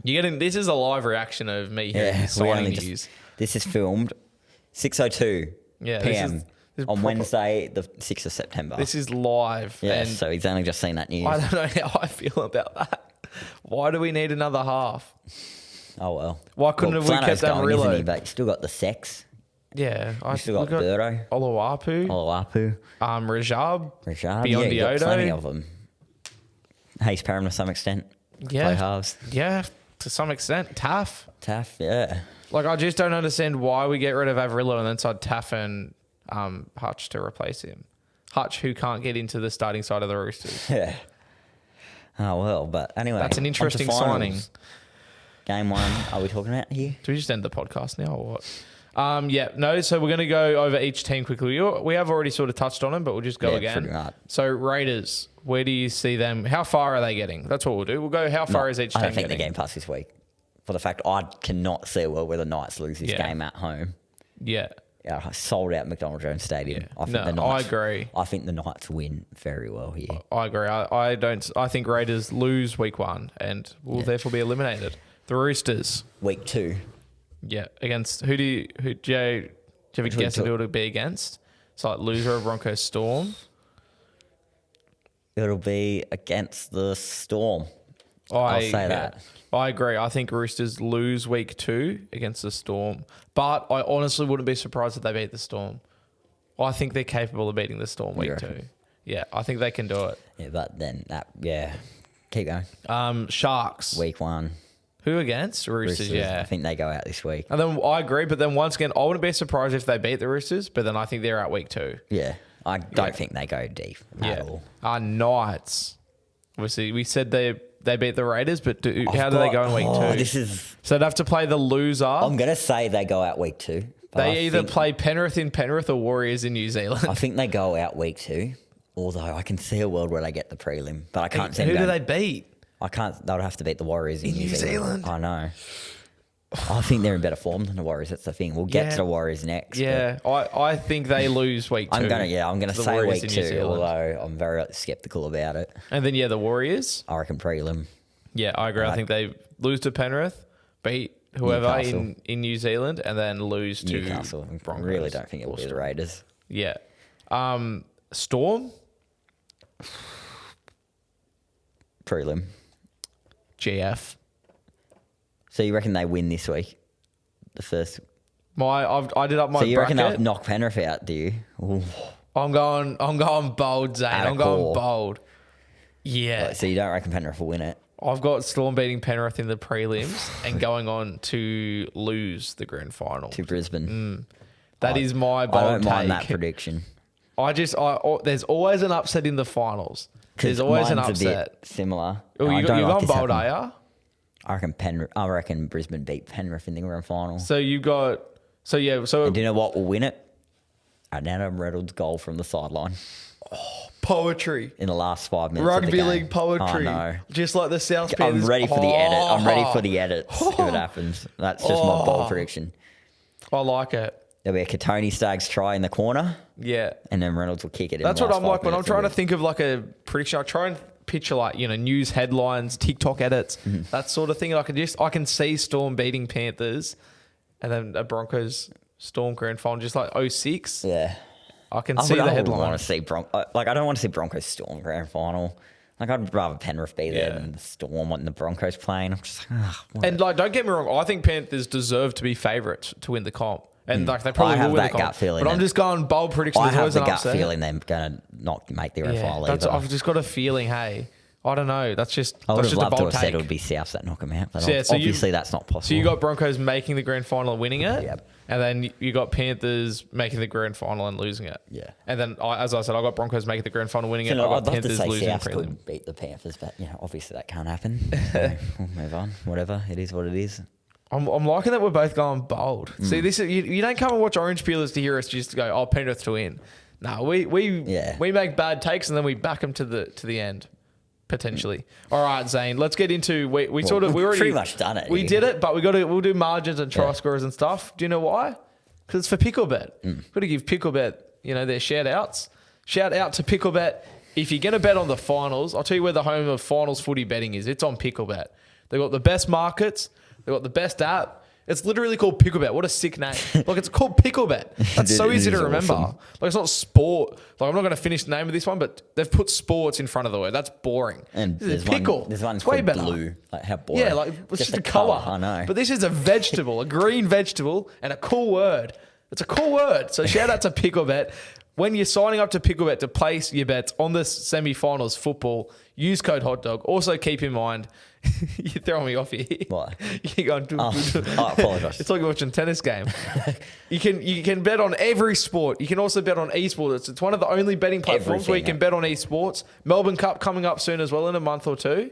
You're getting this is a live reaction of me hearing Yeah, signing news. This is filmed 6:02 Yeah, p.m. this is on proper- Wednesday, the 6th of September. This is live. Yeah, and so he's only just seen that news. I don't know how I feel about that. Why do we need another half? Oh, well. Why couldn't have we Flano's kept going, isn't he? Amarillo? But you still got the sex. Yeah, You still got Burdo, Oluwapu, Olawapu, Rajab, Rajab. Beyond Yeah, you got Diodo. plenty of them. Hayes Parham to some extent. Yeah. Play halves. Yeah, to some extent, Taff. Taff, yeah. Like I just don't understand why we get rid of Avarillo and then side Taff and Hutch to replace him. Hutch, who can't get into the starting side of the Roosters. Yeah. Oh, well, but anyway. That's an on to interesting finals. signing. Game 1, are we talking about here? Do we just end the podcast now or what? Yeah, no. So we're going to go over each team quickly. We have already sort of touched on them, but we'll just go Yeah, again. pretty much. So Raiders, where do you see them? How far are they getting? That's what we'll do. We'll go. How far is each team I don't think getting? they're getting past this week. For the fact I cannot see a world where the Knights lose this Yeah. game at home. Yeah, Yeah, sold out McDonald Jones Stadium. Yeah. I think No, the Knights, I agree. I think the Knights win very well here. I agree. I don't. I think Raiders lose week 1 and will therefore be eliminated. The Roosters. Week 2, Yeah, against who do you have a guess of who it'll be against? So like loser of Broncos Storm. it'll be against the Storm. I'll say that. I agree. I think Roosters lose week 2 against the Storm, but I honestly wouldn't be surprised if they beat the Storm. I think they're capable of beating the Storm week 2. Yeah, I think they can do it. Yeah, but then keep going. Sharks. Week 1, Who against? Roosters, yeah. I think they go out this week. And then I agree, but then once again, I wouldn't be surprised if they beat the Roosters, but then I think they're out week 2. Yeah, I don't think they go deep at all. Knights. Obviously, we said they beat the Raiders, but how do they go in week 2? This is. So they'd have to play the loser. I'm gonna say they go out week 2. but They I either think- play Penrith in Penrith or Warriors in New Zealand. I think they go out week 2. Although I can see a world where they get the prelim, but I can't see them Who do going- they beat? I can't. They'll have to beat the Warriors in New Zealand? I know. I think they're in better form than the Warriors. That's the thing. We'll get Yeah. to the Warriors next. Yeah, I think they lose week 2. I'm gonna to the say Warriors week in New 2. Zealand. Although I'm very skeptical about it. And then the Warriors. I reckon prelim. Yeah, I agree. I think they lose to Penrith, beat whoever Newcastle. in New Zealand, and then lose to Newcastle. I Broncos. really don't think it'll be the Raiders. Yeah. Storm, Prelim. GF. So you reckon they win this week? The first. I did up my So you reckon bracket. they'll knock Penrith out? Do you? Ooh. I'm going bold, Zane. At a I'm going core. bold. Yeah. So you don't reckon Penrith will win it? I've got Storm beating Penrith in the prelims and going on to lose the grand final. To Brisbane. That is my bold I don't mind take. that prediction. There's always an upset in the finals. There's always an mine's a bit upset. similar. Oh, I you're don't like going this bold, happening. are you? I reckon Brisbane beat Penrith in the grand final. So you got. So yeah. So And do you know what will win it? An Adam Reynolds goal from the sideline. poetry. in the last 5 minutes. Rugby of the game. league poetry. I know. Just like the South Panthers. I'm ready for the edit. I'm ready for the edits if it happens. That's just my bold prediction. I like it. There'll be a Katoni Staggs try in the corner, Yeah. and then Reynolds will kick it in. That's the what last I'm 5 like when I'm minutes trying to of it. think of like a prediction. I try and picture like, news headlines, TikTok edits, that sort of thing. I can see Storm beating Panthers and then a Broncos Storm grand final, just like 06. Yeah. I can see the I headline. want to see I don't want to see Broncos Storm grand final. Like, I'd rather Penrith be there than the Storm and the Broncos playing. I'm just like, And like, don't get me wrong, I think Panthers deserve to be favourites to win the comp. And like they probably I have will win that the comp. gut feeling But I'm that- just going bold prediction. I There's have always the an gut upset. feeling they're going to not make the grand final That's, either. I've just got a feeling, hey, I don't know. That's just I would that's have just a loved to bold have take. said it would be Souths that knock them out, but So, yeah, so you- obviously that's not possible. So you got Broncos making the grand final and winning it. Yep. And then you got Panthers making the grand final and losing it. Yeah. And then, as I said, I got Broncos making the grand final, winning it. I I'd got love to Panthers say losing Souths prelim. could beat the Panthers, but obviously that can't happen. So we'll move on. Whatever, it is what it is. I'm liking that we're both going bold. Mm. See, this is you don't come and watch Orange Peelers to hear us just go, oh, Penrith to win. No, we make bad takes and then we back them to the end, potentially. All right, Zane, let's get into we we've already pretty much done it We here. did it, but we'll do margins and try scorers and stuff. Do you know why? Because it's for Picklebet. Got to give Picklebet their shout outs. Shout out to Picklebet. If you're going to bet on the finals, I'll tell you where the home of finals footy betting is. It's on Picklebet. They've got the best markets. They've got the best app. It's literally called Picklebet. What a sick name. Like, it's called Picklebet. That's so It easy to is remember. awesome. Like, it's not sport. Like, I'm not going to finish the name of this one, but they've put sports in front of the word. That's boring. And This is there's pickle. one. There's one It's way called better. blue. Like, how boring. Yeah, like it's just a colour. I know. But this is a vegetable, a green vegetable, and a cool word. It's a cool word. So shout out to Picklebet. When you're signing up to Picklebet to place your bets on the semi-finals football, use code HOTDOG. Also keep in mind, you're throwing me off here. Why? You're going, I apologise. It's like you're watching a tennis game. You can bet on every sport. You can also bet on esports. It's one of the only betting platforms where you can bet on esports. Melbourne Cup coming up soon as well in a month or two.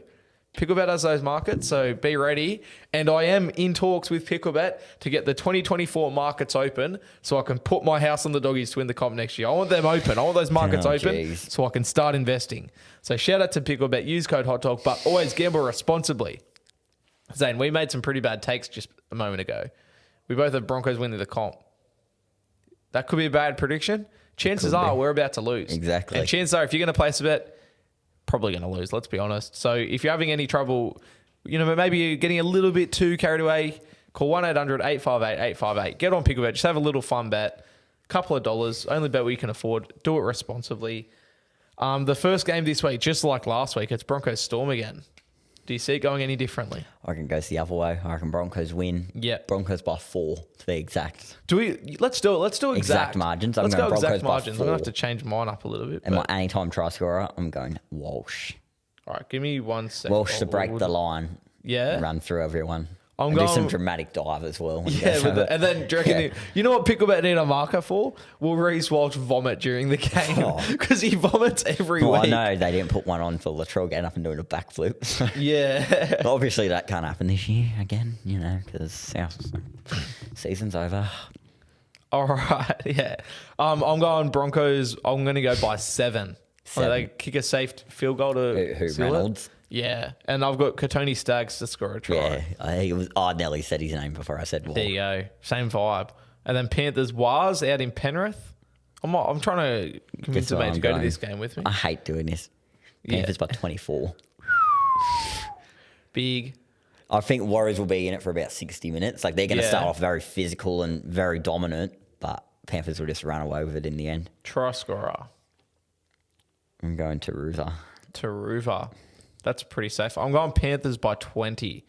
Picklebet has those markets, so be ready. And I am in talks with Picklebet to get the 2024 markets open so I can put my house on the doggies to win the comp next year. I want them open. I want those markets open geez. so I can start investing. So shout out to Picklebet. Use code HOTDOG, but always gamble responsibly. Zane, we made some pretty bad takes just a moment ago. We both have Broncos winning the comp. That could be a bad prediction. Chances are we're about to lose. Exactly. And chances are if you're going to place a bet, probably going to lose, let's be honest. So if you're having any trouble, maybe you're getting a little bit too carried away, call 1-800-858-858. Get on Picklebet. Just have a little fun bet. Couple of dollars. Only bet we can afford. Do it responsibly. The first game this week, just like last week, it's Broncos Storm again. Do you see it going any differently? I reckon it goes the other way. I reckon Broncos win. Yeah. Broncos by 4 to be exact. Let's do it. Let's do Exact margins. I'm Let's going go exact Broncos by margins. I'm going to 4. have to change mine up a little bit. And but- my anytime try scorer, I'm going Walsh. All right, give me 1 second. Walsh to break the line. Yeah. Run through everyone. I'm And do some going- dramatic dive as well. Yeah, and then do you reckon you know what Picklebet need a marker for? Will Reece Walsh vomit during the game? Because he vomits every Well, week. I know they didn't put one on for Latrell getting up and doing a backflip. So Yeah. but obviously that can't happen this year again, because South season's over. All right, yeah. I'm going Broncos. I'm going to go by 7. They kick a safe field goal to Who seal it. Reynolds? Yeah, and I've got Katoni Staggs to score a try. Yeah, I think it was. I nearly said his name before I said Walsh. There you go. Same vibe. And then Panthers Wars out in Penrith. I'm trying to convince Guess the where mate to I'm go to going. this game with me. I hate doing this. Panthers by 24. Big. I think Warriors will be in it for about 60 minutes. Like, they're going to Yeah. start off very physical and very dominant, but Panthers will just run away with it in the end. Try scorer. I'm going to Ruza. Taruva. That's pretty safe. I'm going Panthers by 20.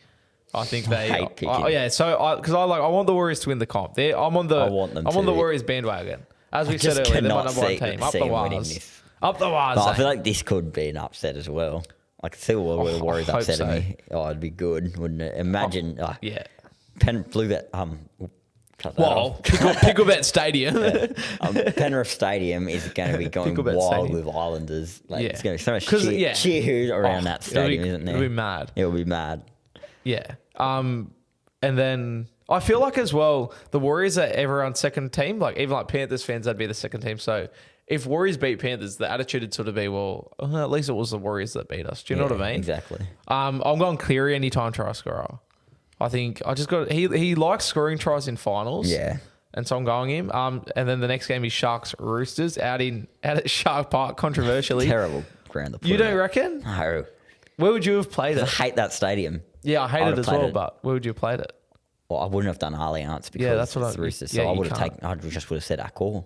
I think they. hate picking. Yeah, so because I want the Warriors to win the comp. I'm on the. I want them I'm on the to. Warriors bandwagon. As we I said just earlier, they're my cannot number one see- team. Up see the them winning Wars. this. Up the Wars. But I feel Zane. like this could be an upset as well. I could see the Warriors I hope upsetting so. me. Oh, it'd be good, wouldn't it? Imagine. Yeah. Blue Bet. Cut that Well, off. Picklebet Stadium. Penrith Stadium is going to be going Picklebet wild Stadium. with Islanders. Like, Yeah. It's going to be so much 'Cause, cheer, yeah. cheer around that stadium, isn't there? It'll be mad. It'll be mad. Yeah. And then I feel like as well, the Warriors are everyone's second team. Like even like Panthers fans, that'd be the second team. So if Warriors beat Panthers, the attitude would sort of be, well, at least it was the Warriors that beat us. Do you know what I mean? Exactly. I'm going Cleary anytime try scorer. I think I just got he likes scoring tries in finals. Yeah. And so I'm going him. And then the next game is Sharks Roosters out at Shark Park, controversially. Terrible ground to put You it don't at. reckon? No. Where would you have played I it? hate that stadium. Yeah, I hate I it would've as played well, it. but where would you have played it? Well, I wouldn't have done Allianz because that's what it's the I- Roosters. yeah, So I you would have can't. taken. I just would have said Accor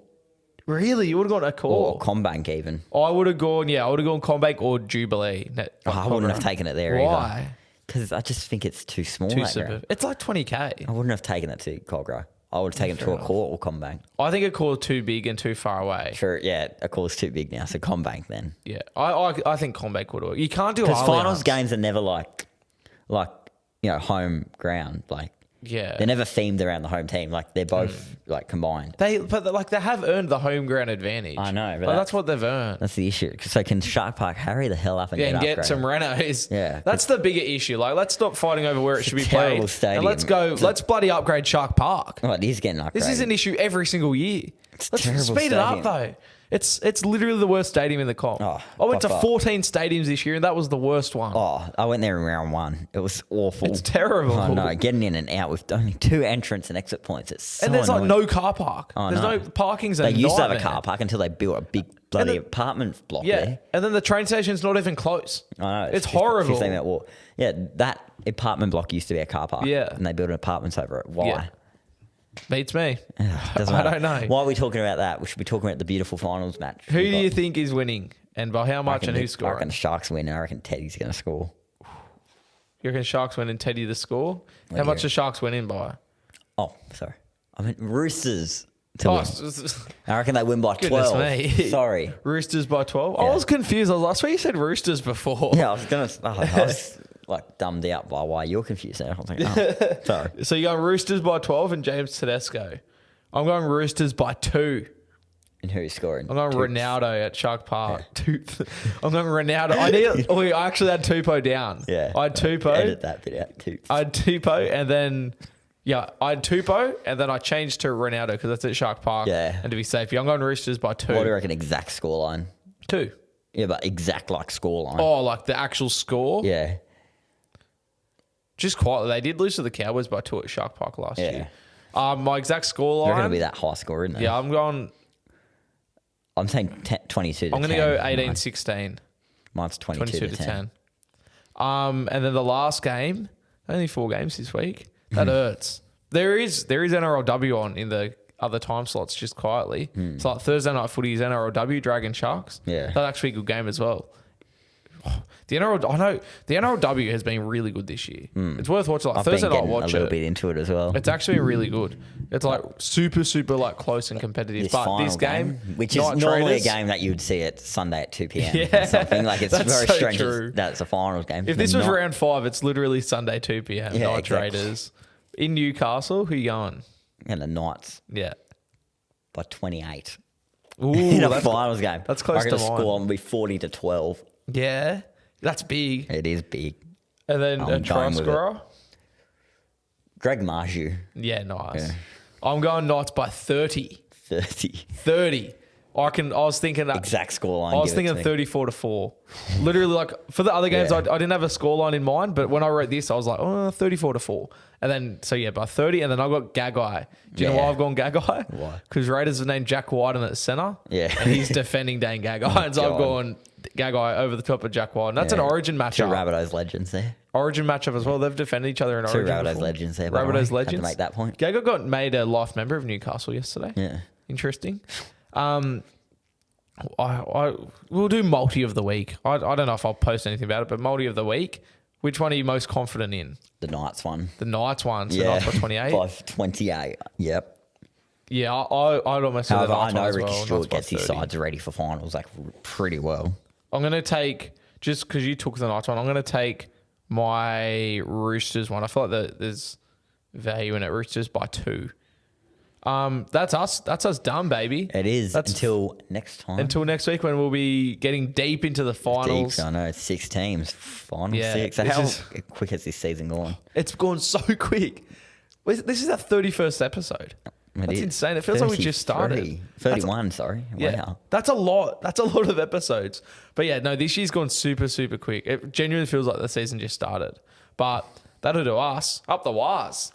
Really? You would have gone a or call? Combank even. I would have gone Combank or Jubilee. I wouldn't have taken it there either. Why? Because I just think it's too small. Too that super. ground. It's like 20K. I wouldn't have taken it to Cogra. I would have taken it to Accor or Combank. I think a call too big and too far away. Sure, yeah, Accor's too big now, so Combank then. Yeah, I think Combank would have. You can't do Because Allianz. finals games are never like home ground. Like Yeah. they're never themed around the home team. Like they're both like combined. They have earned the home ground advantage. I know, but Like, that's what they've earned. That's the issue. So can Shark Park hurry the hell up and Yeah, and get get upgraded? some Renos. Yeah. That's the bigger issue. Like, let's stop fighting over where it should be terrible played. stadium. And let's bloody upgrade Shark Park. Oh, it is getting upgraded. This is an issue every single year. Let's terrible speed it up stadium. though. It's literally the worst stadium in the comp. Oh, I went by to far. 14 stadiums this year, and that was the worst one. Oh, I went there in round one. It was awful. It's terrible. I know. Getting in and out with only 2 entrance and exit points. It's so And there's annoying. like no car park. I There's know. no parking's a They used to have a nightmare. car park until they built a big bloody then- apartment block Yeah, there. and then the train station's not even close. I know. It's 15 horrible. 15-minute walk. Yeah, that apartment block used to be a car park. Yeah. And they built apartments over it. Why? Yeah. Beats me. Doesn't I matter. don't know. Why are we talking about that? We should be talking about the beautiful finals match. Who do you think is winning, and by how much, and who's I reckon scoring? the Sharks win. I reckon Teddy's going to score. You reckon Sharks win and Teddy the score? What How do you much are Sharks winning by? Oh, sorry. I meant Roosters to Oh, win. I reckon they win by goodness 12. me. Sorry. Roosters by 12? I Yeah. was confused. I swear you said Roosters before. Yeah, I was like dumbed out by why you're confused. I was like, oh, sorry. So you're going Roosters by 12 and James Tedesco. I'm going Roosters by 2. And who's scoring? I'm going Toots. Ronaldo at Shark Park. I'm going Ronaldo. I actually had Tupou down. Yeah. I had Tupou. Edit that bit out too. I had Tupou and then... Yeah, I had Tupou and then I changed to Ronaldo because that's at Shark Park. Yeah. And to be safe, I'm going Roosters by 2. What do you reckon exact scoreline? 2. Yeah, but exact like scoreline. Oh, like the actual score? Yeah. Just quietly. They did lose to the Cowboys by 2 at Shark Park last Yeah. year. My exact You're going to scoreline... be that high score, isn't it? Yeah, I'm saying 22 to 10. I'm going to go 18-16. Mine's 22 to 10. And then the last game, only 4 games this week. That hurts. There is NRLW on in the other time slots just quietly. It's like Thursday night footy is NRLW, Dragon Sharks. Yeah. That's actually a good game as well. The NRLW has been really good this year. It's worth watching. Like I've Thursday been night getting a watch little it. bit into it as well. It's actually been really good. It's like super like close and competitive. This But final this game, which is Night normally Traders, a game that you'd see at Sunday at 2 p.m. Yeah, or something. Like it's that's very so strange true. that it's a finals game. If They're this was not- round 5, it's literally Sunday 2 p.m. Yeah, Night exactly. Traders in Newcastle. Who you going? and the Knights Yeah. by 28 Ooh, in a that's, finals game. that's close I reckon to the mine. score will be 40 to 12. yeah, that's big. It is big. And then a I'm try going with it. scorer. Greg Marju, Yeah, nice. Yeah. I'm going Knights by 30. 30. 30. I was thinking that. Exact scoreline. I was give it to thinking me. 34-4. Literally, like for the other games, Yeah. I didn't have a scoreline in mind, but when I wrote this, I was like, 34-4. And then, so yeah, by 30, and then I got Gagai. Do you know Yeah. why I've gone Gagai? Why? Because Raiders have named Jack Whiten at centre. Yeah. And he's defending Dane Gagai. And so I've God. gone Gagai over the top of Jack Whiten. That's Yeah. an origin Two matchup. Rabbitohs legends there. Origin matchup as well. They've defended each other in Two origin. Rabbitohs before. legends there. by the way. Rabbitohs Had to legends. make that point. Gagai got made a life member of Newcastle yesterday. Yeah. Interesting. We'll do multi of the week. I don't know if I'll post anything about it, but multi of the week. Which one are you most confident in? The Knights one. The Knights one. So Yeah. Knights by 28. By 28. Yep. Yeah, I'd almost say the However, I Knights know one as Ricky well. Stewart Knights by gets his 30. sides ready for finals like pretty well. I'm going to take, just because you took the Knights one, I'm going to take my Roosters one. I feel like there's value in it. Roosters by 2. That's us. That's us done, baby. It is That's- until next time. Until next week when we'll be getting deep into the finals. Deep, I know, it's 6 teams. Final Yeah, 6. So this how is- quick has this season gone? It's gone so quick. This is our 31st episode. That's insane. It feels like we just started. 31, sorry. Yeah, Wow. that's a lot. That's a lot of episodes. But yeah, no, this year's gone super, super quick. It genuinely feels like the season just started. But that'll do us. Up the wires.